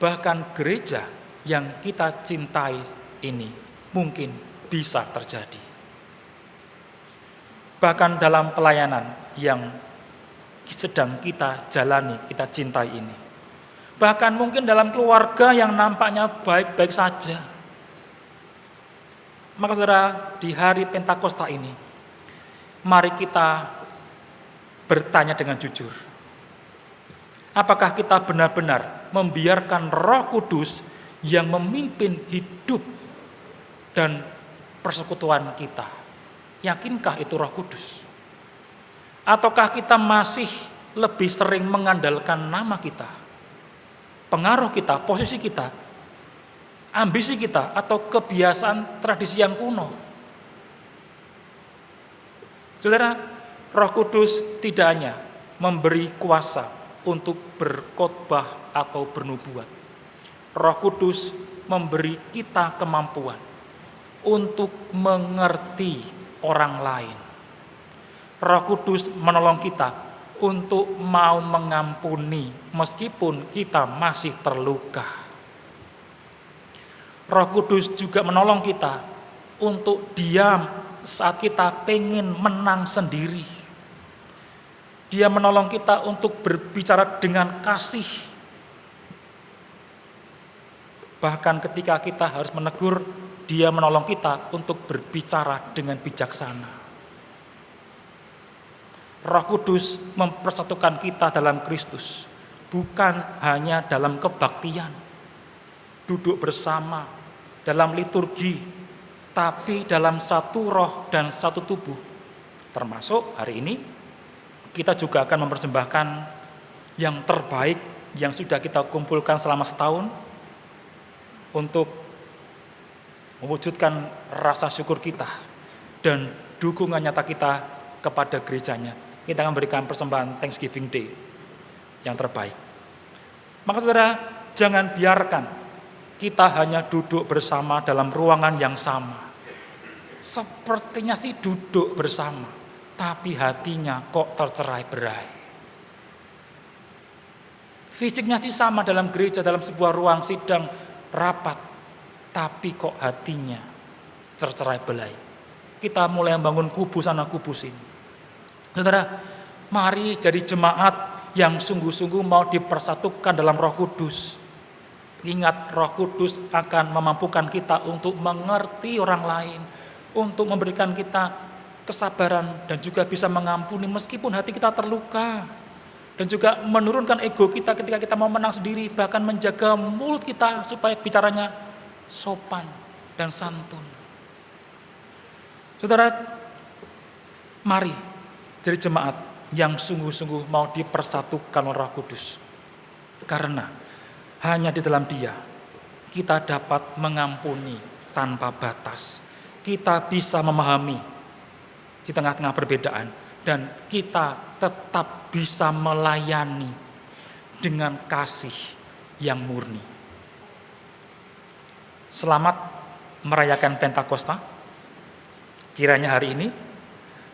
Bahkan gereja yang kita cintai ini mungkin bisa terjadi. Bahkan dalam pelayanan yang sedang kita jalani, kita cintai ini. Bahkan mungkin dalam keluarga yang nampaknya baik-baik saja. Maka saudara, di hari Pentakosta ini, mari kita bertanya dengan jujur. Apakah kita benar-benar membiarkan Roh Kudus yang memimpin hidup dan persekutuan kita? Yakinkah itu Roh Kudus? Ataukah kita masih lebih sering mengandalkan nama kita, pengaruh kita, posisi kita, ambisi kita, atau kebiasaan tradisi yang kuno? Saudara, Roh Kudus tidak hanya memberi kuasa untuk berkhotbah atau bernubuat. Roh Kudus memberi kita kemampuan untuk mengerti orang lain. Roh Kudus menolong kita untuk mau mengampuni meskipun kita masih terluka. Roh Kudus juga menolong kita untuk diam saat kita pengen menang sendiri. Dia menolong kita untuk berbicara dengan kasih. Bahkan ketika kita harus menegur, Dia menolong kita untuk berbicara dengan bijaksana. Roh Kudus mempersatukan kita dalam Kristus, bukan hanya dalam kebaktian, duduk bersama, dalam liturgi, tapi dalam satu roh dan satu tubuh. Termasuk hari ini, kita juga akan mempersembahkan yang terbaik yang sudah kita kumpulkan selama setahun untuk mewujudkan rasa syukur kita dan dukungan nyata kita kepada gerejanya. Kita akan memberikan persembahan Thanksgiving Day yang terbaik. Maka saudara, jangan biarkan kita hanya duduk bersama dalam ruangan yang sama. Sepertinya sih duduk bersama, tapi hatinya kok tercerai-berai. Fisiknya sih sama dalam gereja, dalam sebuah ruang sidang rapat, tapi kok hatinya tercerai-berai. Kita mulai membangun kubu sana kubu sini. Saudara, mari jadi jemaat yang sungguh-sungguh mau dipersatukan dalam Roh Kudus. Ingat, Roh Kudus akan memampukan kita untuk mengerti orang lain, untuk memberikan kita kesabaran dan juga bisa mengampuni meskipun hati kita terluka, dan juga menurunkan ego kita ketika kita mau menang sendiri, bahkan menjaga mulut kita supaya bicaranya sopan dan santun. Saudara, mari jadi jemaat yang sungguh-sungguh mau dipersatukan oleh Roh Kudus, karena hanya di dalam Dia kita dapat mengampuni tanpa batas. Kita bisa memahami di tengah-tengah perbedaan, dan kita tetap bisa melayani dengan kasih yang murni. Selamat merayakan Pentakosta. Kiranya hari ini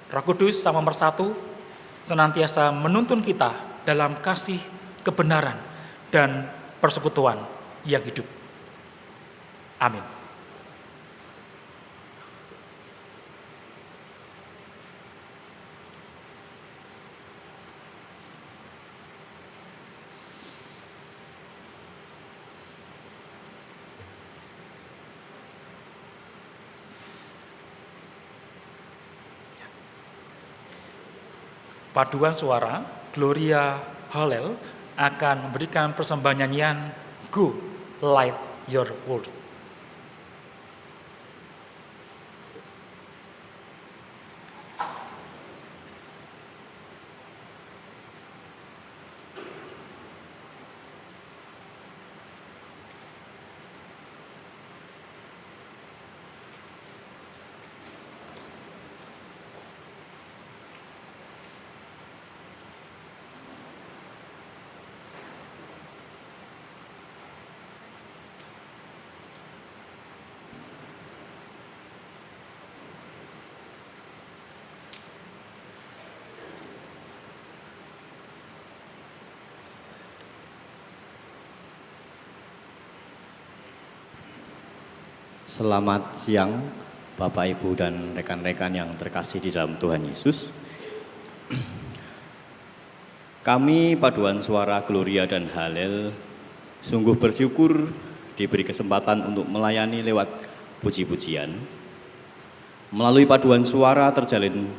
Roh Kudus sama Persatu senantiasa menuntun kita dalam kasih, kebenaran, dan persekutuan yang hidup. Amin. Paduan suara Gloria Hallel akan memberikan persembahan nyanyian Go Light Your World. Selamat siang Bapak, Ibu, dan rekan-rekan yang terkasih di dalam Tuhan Yesus. Kami Paduan Suara Gloria dan Hallel sungguh bersyukur diberi kesempatan untuk melayani lewat puji-pujian. Melalui paduan suara terjalin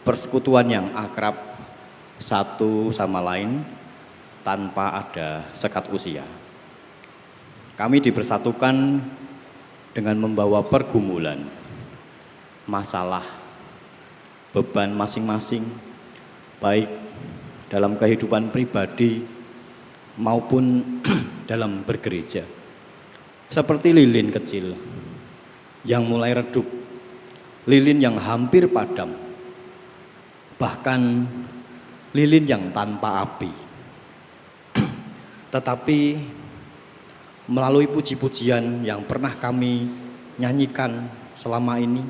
persekutuan yang akrab satu sama lain tanpa ada sekat usia. Kami dipersatukan dengan membawa pergumulan, masalah, beban masing-masing, baik dalam kehidupan pribadi maupun dalam bergereja. Seperti lilin kecil yang mulai redup, lilin yang hampir padam, bahkan lilin yang tanpa api. Tetapi melalui puji-pujian yang pernah kami nyanyikan selama ini,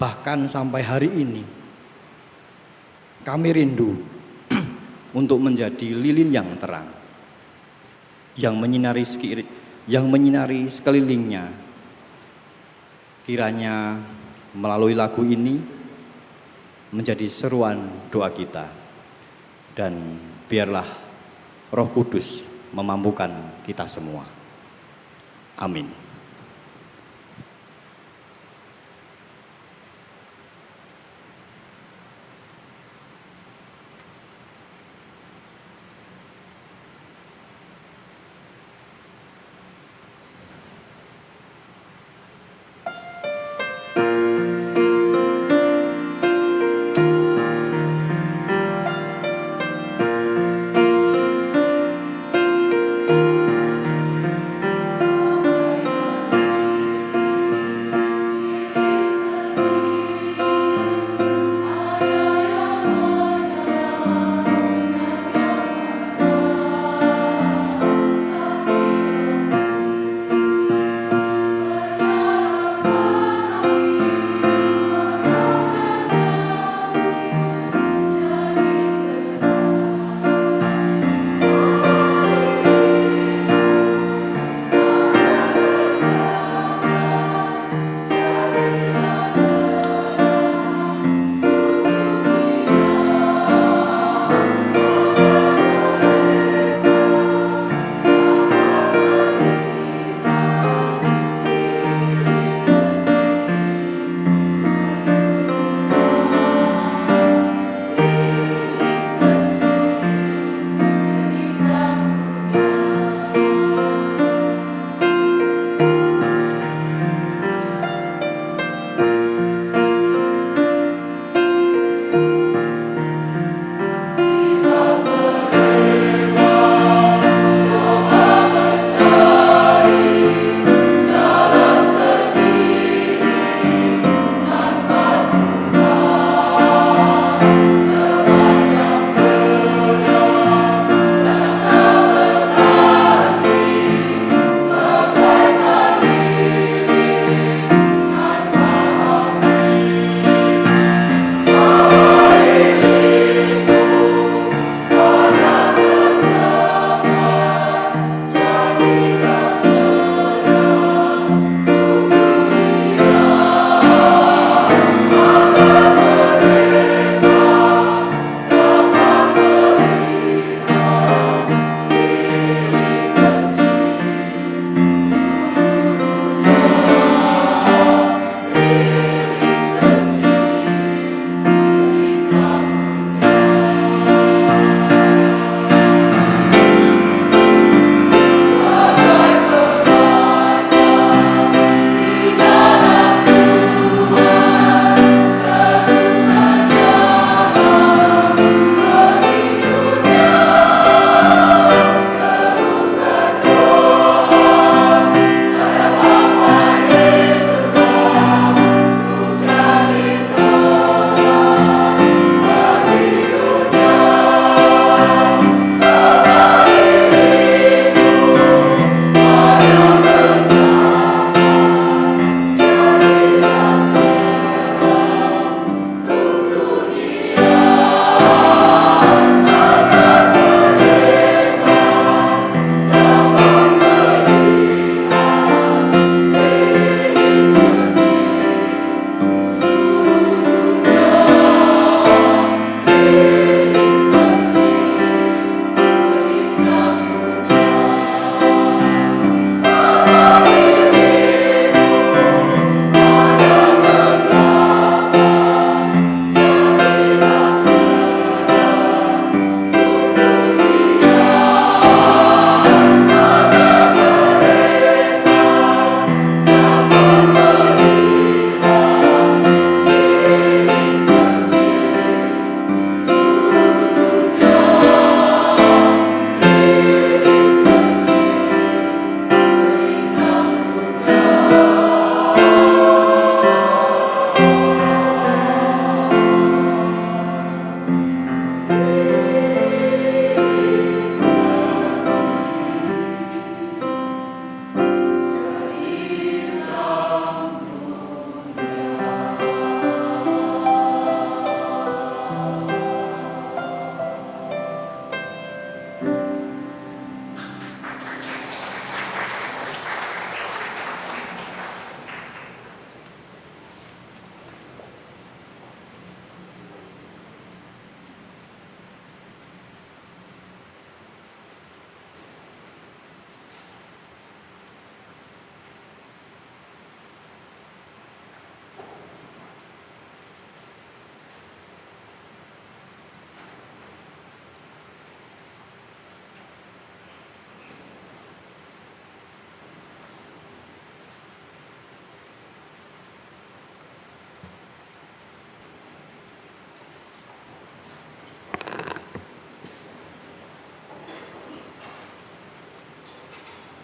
bahkan sampai hari ini, kami rindu untuk menjadi lilin yang terang, yang menyinari sekelilingnya. Kiranya melalui lagu ini menjadi seruan doa kita, dan biarlah Roh Kudus memampukan kita semua. Amin.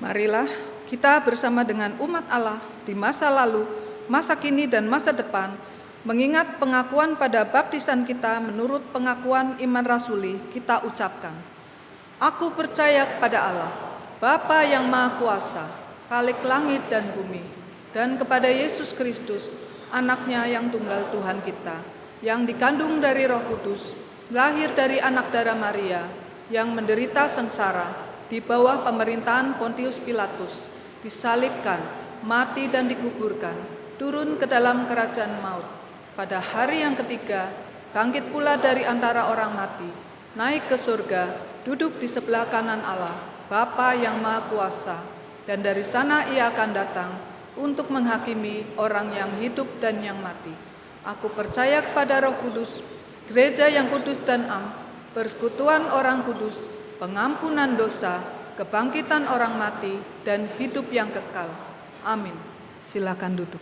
Marilah kita bersama dengan umat Allah di masa lalu, masa kini, dan masa depan, mengingat pengakuan pada baptisan kita menurut pengakuan iman rasuli, kita ucapkan, Aku percaya kepada Allah, Bapa yang Maha Kuasa, Khalik langit dan bumi, dan kepada Yesus Kristus, Anaknya yang tunggal Tuhan kita, yang dikandung dari Roh Kudus, lahir dari anak darah Maria, yang menderita sengsara di bawah pemerintahan Pontius Pilatus, disalibkan, mati dan dikuburkan, turun ke dalam kerajaan maut. Pada hari yang ketiga, bangkit pula dari antara orang mati, naik ke surga, duduk di sebelah kanan Allah, Bapa yang Maha Kuasa, dan dari sana ia akan datang untuk menghakimi orang yang hidup dan yang mati. Aku percaya kepada Roh Kudus, gereja yang kudus dan am, persekutuan orang kudus, pengampunan dosa, kebangkitan orang mati, dan hidup yang kekal. Amin. Silakan duduk.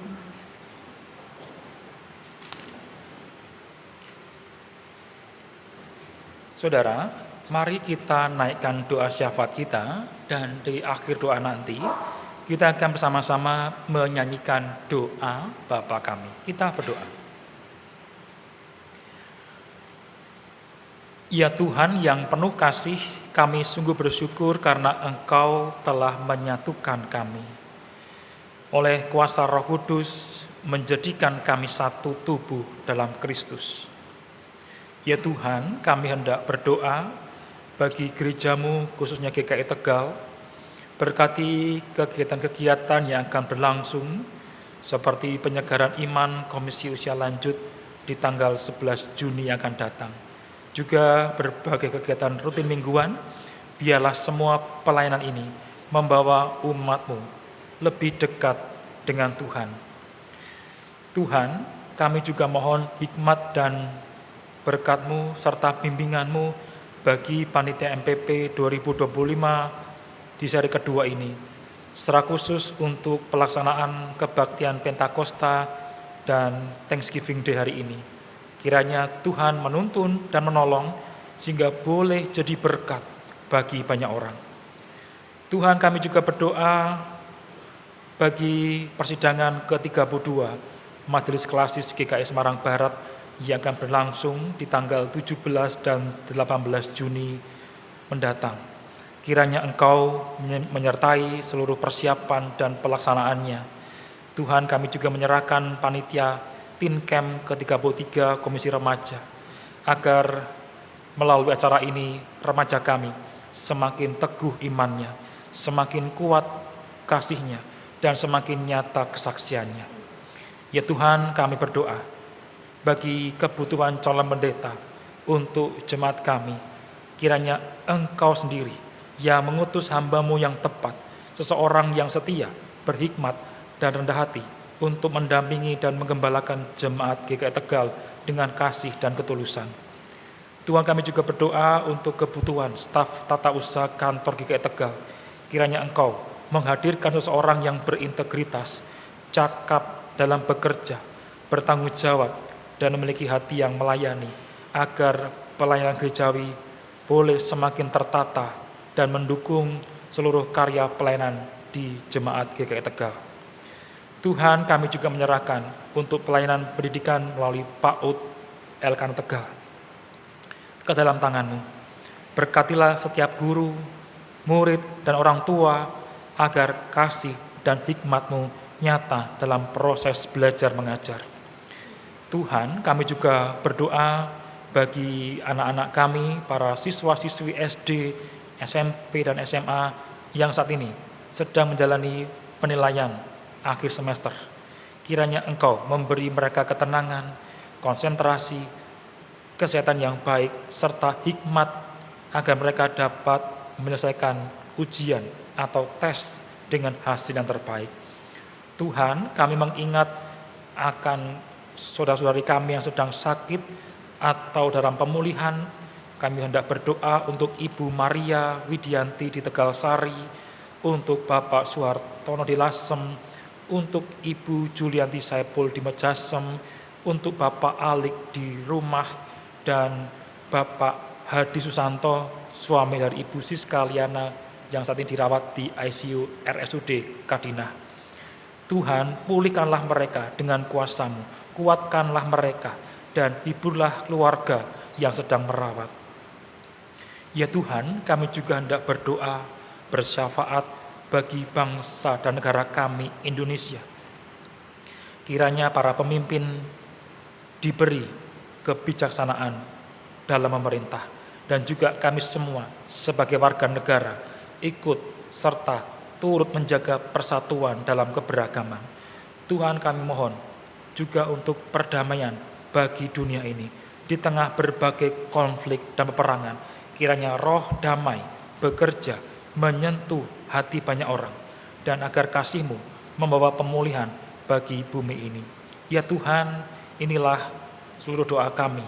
Saudara, mari kita naikkan doa syafaat kita, dan di akhir doa nanti kita akan bersama-sama menyanyikan doa Bapa kami. Kita berdoa. Ya Tuhan yang penuh kasih, kami sungguh bersyukur karena Engkau telah menyatukan kami. Oleh kuasa Roh Kudus, menjadikan kami satu tubuh dalam Kristus. Ya Tuhan, kami hendak berdoa bagi gerejamu, khususnya GKI Tegal, berkati kegiatan-kegiatan yang akan berlangsung, seperti penyegaran iman Komisi Usia Lanjut di tanggal 11 Juni yang akan datang. Juga berbagai kegiatan rutin mingguan, biarlah semua pelayanan ini membawa umat-Mu lebih dekat dengan Tuhan. Tuhan, kami juga mohon hikmat dan berkat-Mu serta bimbingan-Mu bagi Panitia MPP 2025 di seri kedua ini, secara khusus untuk pelaksanaan kebaktian Pentakosta dan Thanksgiving Day hari ini. Kiranya Tuhan menuntun dan menolong sehingga boleh jadi berkat bagi banyak orang. Tuhan, kami juga berdoa bagi persidangan ke-32 Majelis Klasis GKI Semarang Barat yang akan berlangsung di tanggal 17 dan 18 Juni mendatang. Kiranya Engkau menyertai seluruh persiapan dan pelaksanaannya. Tuhan, kami juga menyerahkan panitia Teen Camp ke-33 Komisi Remaja, agar melalui acara ini remaja kami semakin teguh imannya, semakin kuat kasihnya, dan semakin nyata kesaksiannya. Ya Tuhan, kami berdoa bagi kebutuhan calon pendeta untuk jemaat kami. Kiranya Engkau sendiri yang mengutus hamba-Mu yang tepat, seseorang yang setia, berhikmat, dan rendah hati untuk mendampingi dan menggembalakan jemaat GKI Tegal dengan kasih dan ketulusan. Tuhan, kami juga berdoa untuk kebutuhan staf tata usaha kantor GKI Tegal. Kiranya Engkau menghadirkan seseorang yang berintegritas, cakap dalam bekerja, bertanggung jawab, dan memiliki hati yang melayani, agar pelayanan gerejawi boleh semakin tertata dan mendukung seluruh karya pelayanan di jemaat GKI Tegal. Tuhan, kami juga menyerahkan untuk pelayanan pendidikan melalui PAUD Elkan Tegal ke dalam tangan-Mu. Berkatilah setiap guru, murid, dan orang tua agar kasih dan hikmat-Mu nyata dalam proses belajar mengajar. Tuhan, kami juga berdoa bagi anak-anak kami, para siswa-siswi SD, SMP, dan SMA yang saat ini sedang menjalani penilaian akhir semester. Kiranya Engkau memberi mereka ketenangan, konsentrasi, kesehatan yang baik, serta hikmat agar mereka dapat menyelesaikan ujian atau tes dengan hasil yang terbaik. Tuhan, kami mengingat akan saudara-saudari kami yang sedang sakit atau dalam pemulihan. Kami hendak berdoa untuk Ibu Maria Widianti di Tegalsari, untuk Bapak Suhartono di Lasem, untuk Ibu Julianti Saipul di Mejasem, untuk Bapak Alik di rumah, dan Bapak Hadi Susanto, suami dari Ibu Siska Liana yang saat ini dirawat di ICU RSUD Kadinah. Tuhan, pulihkanlah mereka dengan kuasa-Mu, kuatkanlah mereka, dan hiburlah keluarga yang sedang merawat. Ya Tuhan, kami juga hendak berdoa, bersyafaat bagi bangsa dan negara kami, Indonesia. Kiranya para pemimpin diberi kebijaksanaan dalam memerintah, dan juga kami semua sebagai warga negara ikut serta turut menjaga persatuan dalam keberagaman. Tuhan, kami mohon juga untuk perdamaian bagi dunia ini di tengah berbagai konflik dan peperangan. Kiranya roh damai bekerja menyentuh hati banyak orang, dan agar kasih-Mu membawa pemulihan bagi bumi ini. Ya Tuhan, inilah seluruh doa kami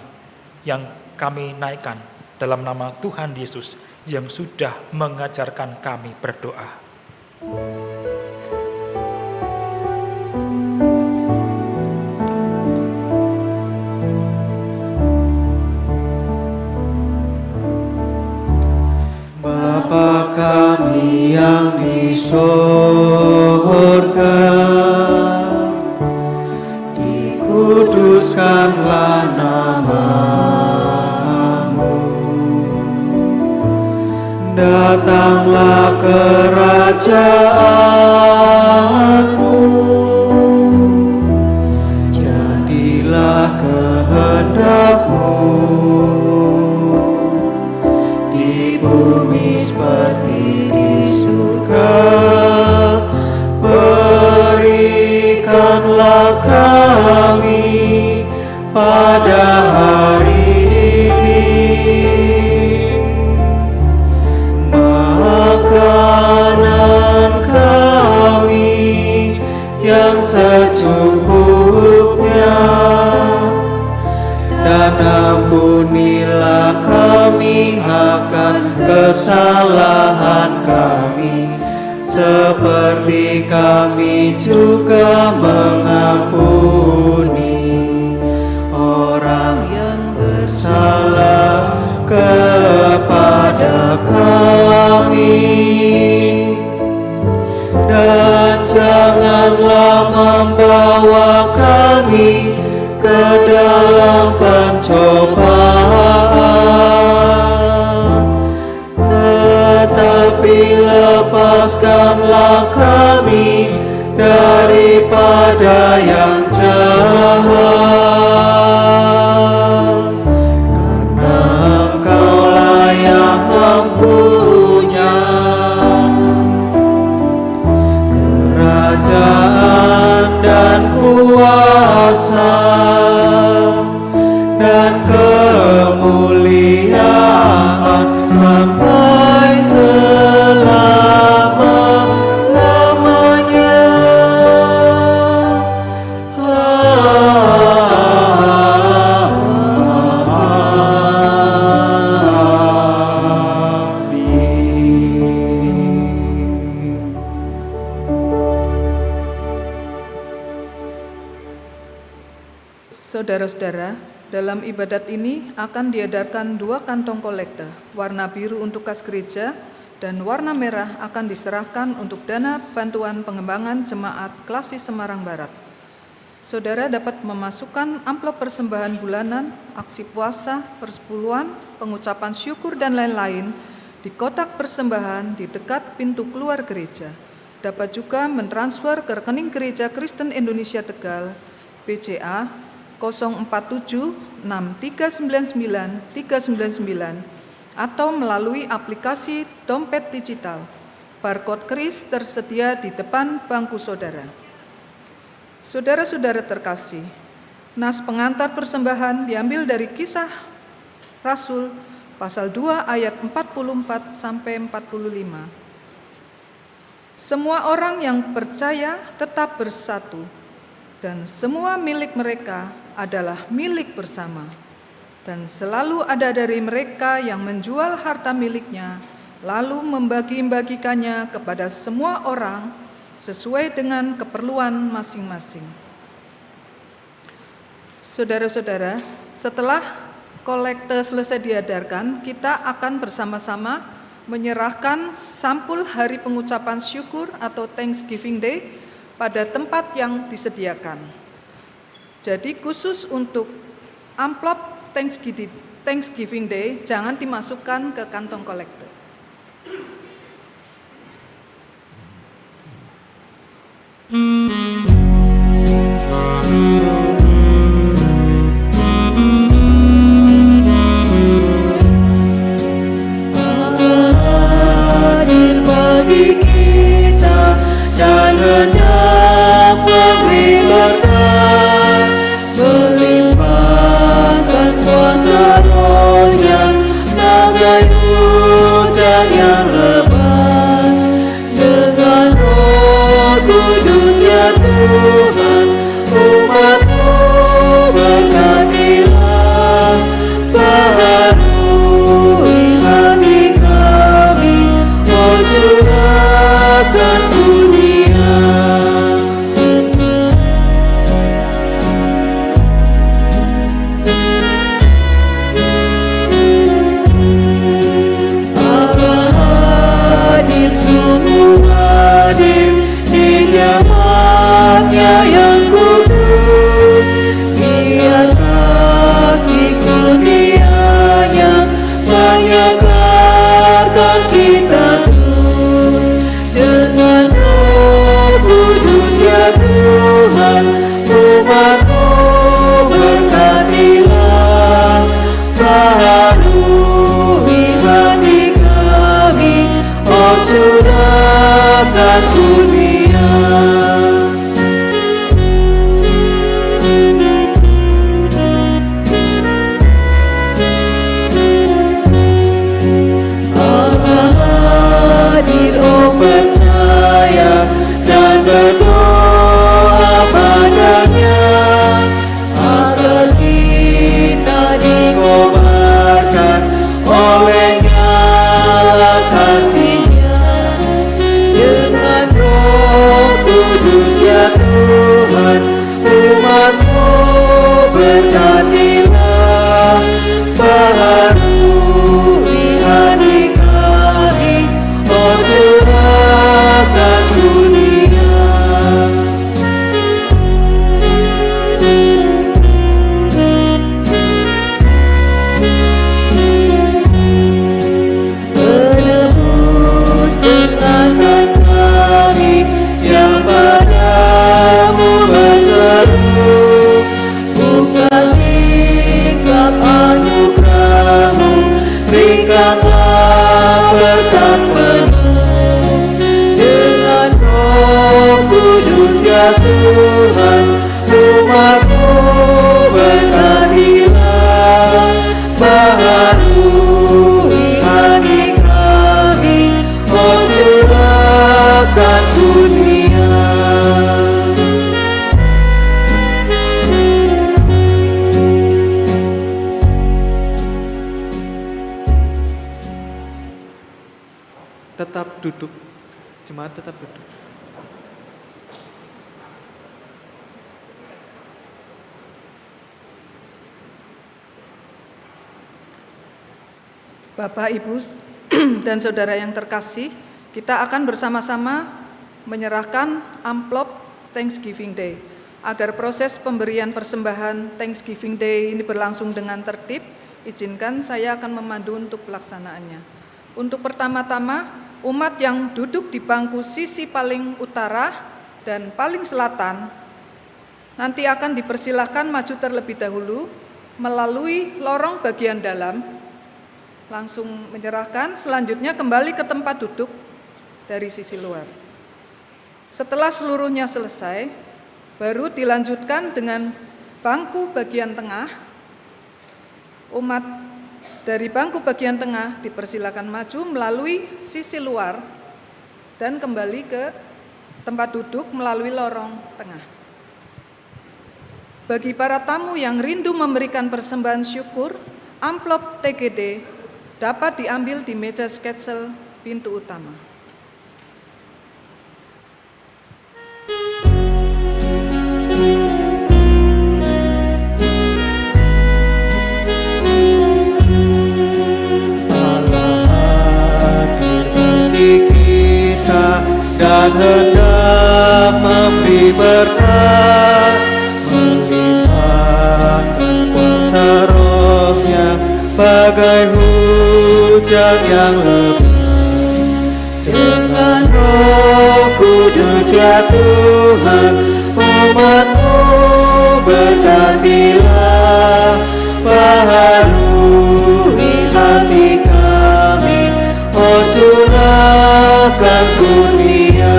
yang kami naikkan dalam nama Tuhan Yesus yang sudah mengajarkan kami berdoa. Bapa kami yang di surga, dikuduskanlah nama-Mu, datanglah kerajaan-Mu, jadilah kehendak-Mu di bumi seperti di surga. Berikanlah kami pada hari ini makanan kami yang secukupnya, dan ampunilah kami akan kesalahan kami, seperti kami juga mengampuni orang yang bersalah kepada kami. Dan janganlah membawa kami ke dalam pencobaan, tetapi lepaskanlah kami daripada yang jahat, karena Engkaulah yang mempunyai kerajaan dan kuasa dan kemuliaan sampai selama-lamanya. Saudara-saudara, dalam ibadat ini akan diedarkan 2 kantong kolekta, warna biru untuk kas gereja dan warna merah akan diserahkan untuk dana bantuan pengembangan jemaat Klasis Semarang Barat. Saudara dapat memasukkan amplop persembahan bulanan, aksi puasa, persepuluhan, pengucapan syukur dan lain-lain di kotak persembahan di dekat pintu keluar gereja. Dapat juga mentransfer ke rekening Gereja Kristen Indonesia Tegal, BCA 0476399 atau melalui aplikasi dompet digital. Barcode kris tersedia di depan bangku saudara. Saudara-saudara terkasih, nas pengantar persembahan diambil dari Kisah Rasul pasal 2 ayat 44 sampai 45. Semua orang yang percaya tetap bersatu, dan semua milik mereka adalah milik bersama. Dan selalu ada dari mereka yang menjual harta miliknya, lalu membagi-bagikannya kepada semua orang sesuai dengan keperluan masing-masing. Saudara-saudara, setelah kolekte selesai diedarkan, kita akan bersama-sama menyerahkan sampul hari pengucapan syukur atau Thanksgiving Day pada tempat yang disediakan. Jadi khusus untuk amplop Thanksgiving Day jangan dimasukkan ke kantong kolektor. Hadir bagi kita dan hendak memberi berkat, melimpahkan kuasa Roh-Nya bagai hujan yang lebat. Dengan Roh Kudus ya Tuhan, umat-Mu berkatilah, baharui hati kami, oh curahkan dunia. Allah hadir, sungguh hadir di jemaatnya yang kudus. Biar kasih kurnia-Nya menyegarkan kita terus. Dengan Roh Kudus ya Tuhan, umat-Mu berkatilah, baharui hati kami, oh curahkan dunia. Allah hadir, oh percaya dan berdoa padanya, agar kita dikobarkan oleh nyala kasih-Nya. Dengan Roh Kudus ya Tuhan, umat-Mu berkatilah, baharui hati kami, oh curahkan dunia. Menebus dengankan kami yang padamu berseru, buka tingkap anugerah-Mu, berikanlah berkat penuh. Dengan Roh Kudus ya Tuhan, umat-Mu berkatilah, baharui hati kami, oh curahkan dunia. Tetap duduk, jemaat tetap duduk. Bapak, Ibu, dan Saudara yang terkasih, kita akan bersama-sama menyerahkan amplop Thanksgiving Day. Agar proses pemberian persembahan Thanksgiving Day ini berlangsung dengan tertib, izinkan saya akan memandu untuk pelaksanaannya. Untuk pertama-tama, umat yang duduk di bangku sisi paling utara dan paling selatan nanti akan dipersilahkan maju terlebih dahulu melalui lorong bagian dalam, langsung menyerahkan, selanjutnya kembali ke tempat duduk dari sisi luar. Setelah seluruhnya selesai, baru dilanjutkan dengan bangku bagian tengah. Umat dari bangku bagian tengah dipersilakan maju melalui sisi luar dan kembali ke tempat duduk melalui lorong tengah. Bagi para tamu yang rindu memberikan persembahan syukur, amplop TGD dapat diambil di meja sketsel pintu utama. Allah Tuhan hendak memberi berkat, melimpahkan kuasa roh-Nya bagai hujan yang lebat. Dengan Roh Kudus ya Tuhan, umat-Mu berkatilah, baharui hati kami, oh curahkan kurnia.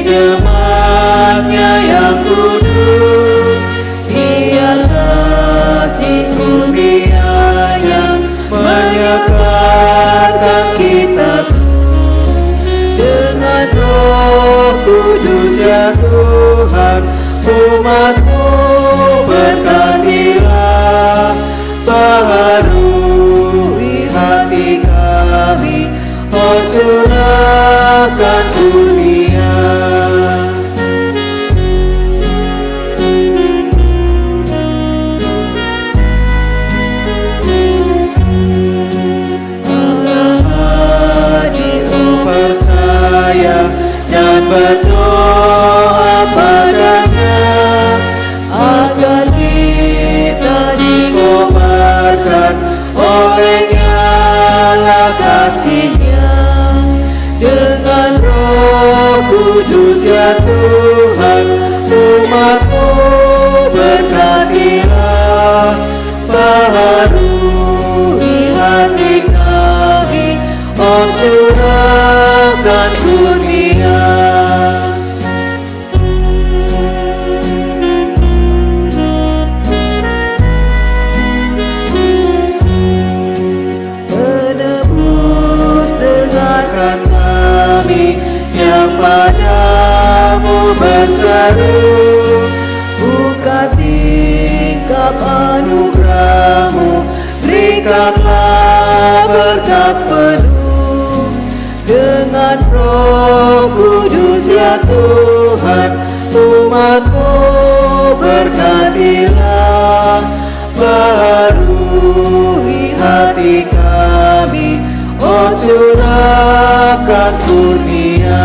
Jemaatnya yang kudus, biar kasih kurnia-Nya menyegarkan kita dengan Roh Kudus ya Tuhan, umat-Mu berkatilah, baharui hati kami, oh curahkan kurnia. Dan berdoa padanya agar kita dikobarkan oleh nyala kasih-Nya. Dengan Roh Kudus ya Tuhan, umat-Mu berkatilah, baharui hati kami, oh curahkan kurnia. Penebus dengarkan kami yang padamu berseru, buka tingkap anugerah-Mu, berikanlah berkat penuh. Dengan Roh Kudus ya Tuhan, umat-Mu berkatilah, baharui hati kami, oh curahkan kurnia.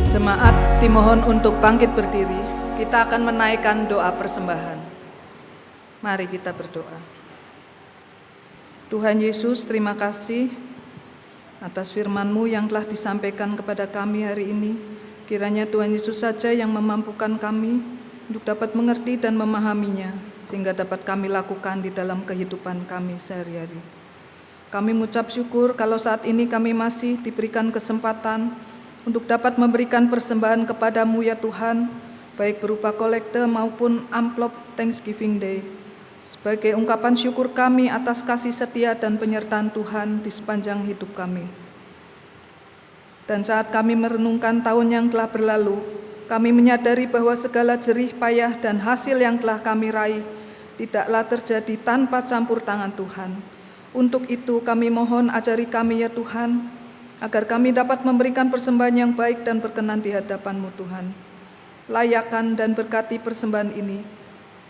Jemaat dimohon untuk bangkit berdiri. Kita akan menaikkan doa persembahan. Mari kita berdoa. Tuhan Yesus, terima kasih atas firman-Mu yang telah disampaikan kepada kami hari ini. Kiranya Tuhan Yesus saja yang memampukan kami untuk dapat mengerti dan memahaminya, sehingga dapat kami lakukan di dalam kehidupan kami sehari-hari. Kami mengucap syukur kalau saat ini kami masih diberikan kesempatan untuk dapat memberikan persembahan kepadamu ya Tuhan, baik berupa kolekte maupun amplop Thanksgiving Day, sebagai ungkapan syukur kami atas kasih setia dan penyertaan Tuhan di sepanjang hidup kami. Dan saat kami merenungkan tahun yang telah berlalu, kami menyadari bahwa segala jerih payah dan hasil yang telah kami raih tidaklah terjadi tanpa campur tangan Tuhan. Untuk itu kami mohon ajari kami ya Tuhan, agar kami dapat memberikan persembahan yang baik dan berkenan di hadapan-Mu Tuhan. Layakan dan berkati persembahan ini,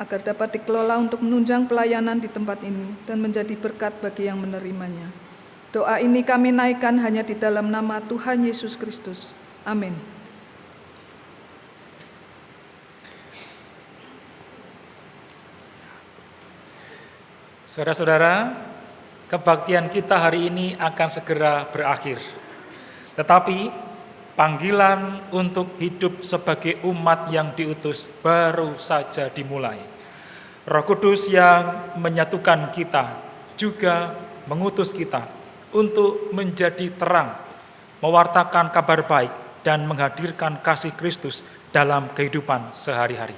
agar dapat dikelola untuk menunjang pelayanan di tempat ini dan menjadi berkat bagi yang menerimanya. Doa ini kami naikkan hanya di dalam nama Tuhan Yesus Kristus. Amin. Saudara-saudara, kebaktian kita hari ini akan segera berakhir. Tetapi panggilan untuk hidup sebagai umat yang diutus baru saja dimulai. Roh Kudus yang menyatukan kita juga mengutus kita untuk menjadi terang, mewartakan kabar baik dan menghadirkan kasih Kristus dalam kehidupan sehari-hari.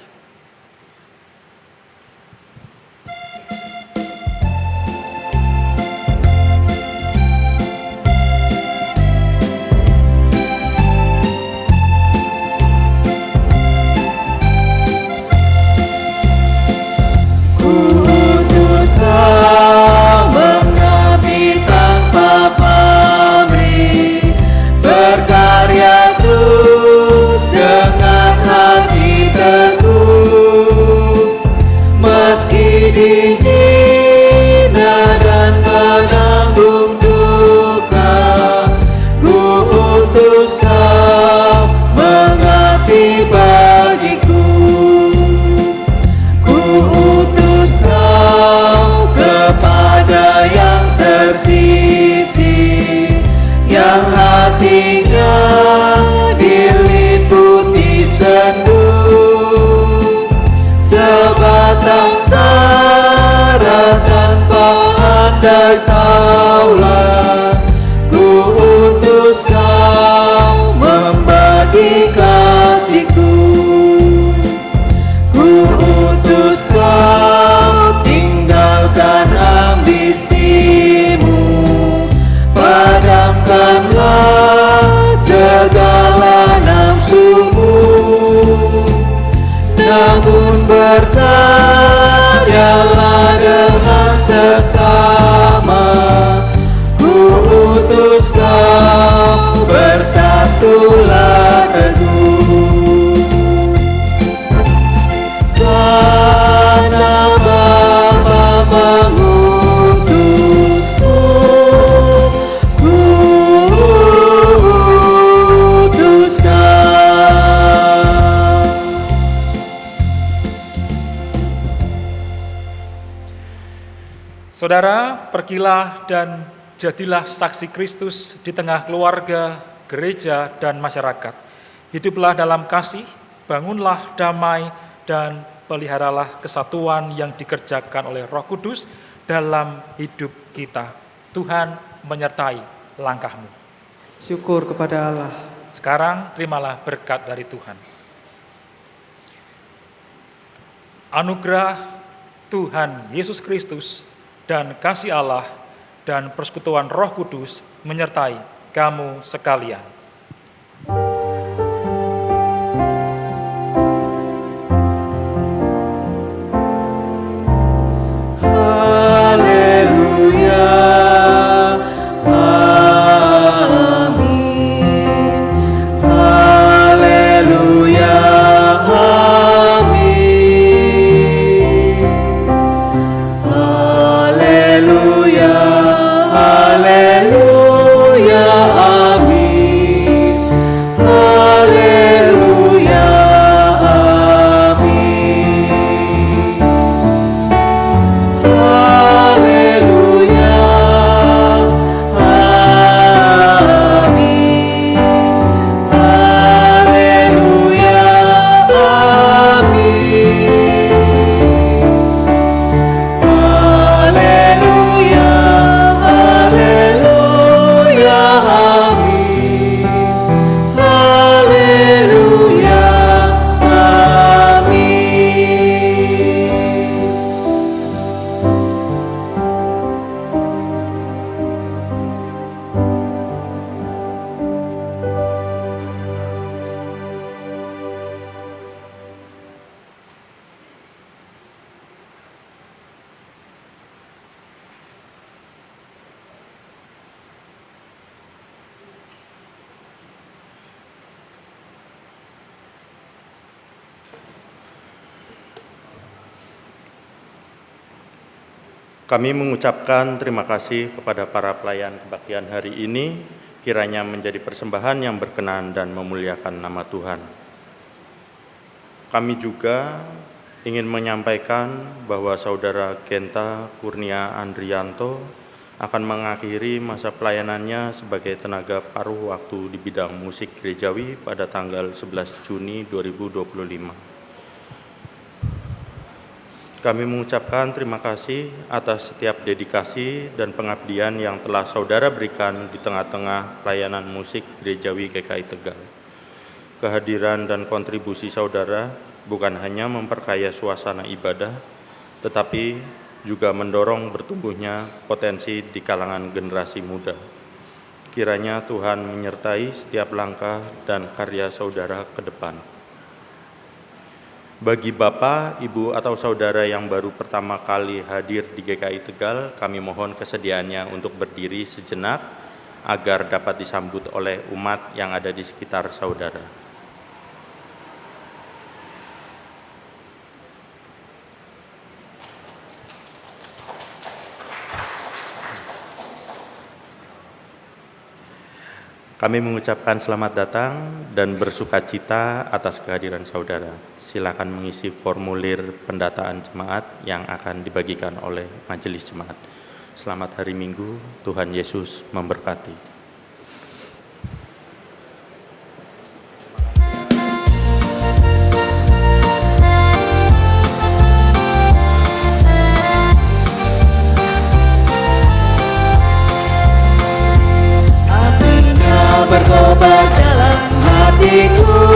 Dihina dan menanggung duka, ku utus kau mengabdi bagiku. Ku utus kau kepada yang tersisih, yang hatinya diliputi sendu. Sebatang tanpa andai taulah, ku utus kau membagi kasihku. Ku utus kau tinggalkan ambisimu, padamkanlah segala nafsumu, namun berkaryalah dengan sesama. Ku utus kau bersatulah teguh, karena Bapa mengutusku. Ku utus kau. Saudara, pergilah dan jadilah saksi Kristus di tengah keluarga, gereja, dan masyarakat. Hiduplah dalam kasih, bangunlah damai, dan peliharalah kesatuan yang dikerjakan oleh Roh Kudus dalam hidup kita. Tuhan menyertai langkahmu. Syukur kepada Allah. Sekarang terimalah berkat dari Tuhan. Anugerah Tuhan Yesus Kristus dan kasih Allah dan persekutuan Roh Kudus menyertai kamu sekalian. Haleluya, amin. Haleluya, amin. Haleluya, haleluya, amin. Haleluya, amin. Haleluya, amin. Haleluya, amin. Haleluya, haleluya, amin. Haleluya, Kami mengucapkan terima kasih kepada para pelayan kebaktian hari ini, kiranya menjadi persembahan yang berkenan dan memuliakan nama Tuhan. Kami juga ingin menyampaikan bahwa Saudara Genta Kurnia Andrianto akan mengakhiri masa pelayanannya sebagai tenaga paruh waktu di bidang musik gerejawi pada tanggal 11 Juni 2025. Kami mengucapkan terima kasih atas setiap dedikasi dan pengabdian yang telah Saudara berikan di tengah-tengah pelayanan musik gerejawi GKI Tegal. Kehadiran dan kontribusi Saudara bukan hanya memperkaya suasana ibadah, tetapi juga mendorong bertumbuhnya potensi di kalangan generasi muda. Kiranya Tuhan menyertai setiap langkah dan karya Saudara ke depan. Bagi Bapak, Ibu, atau Saudara yang baru pertama kali hadir di GKI Tegal, kami mohon kesediaannya untuk berdiri sejenak agar dapat disambut oleh umat yang ada di sekitar Saudara. Kami mengucapkan selamat datang dan bersukacita atas kehadiran Saudara. Silakan mengisi formulir pendataan jemaat yang akan dibagikan oleh Majelis Jemaat. Selamat hari Minggu, Tuhan Yesus memberkati. Bertobat dalam hatiku.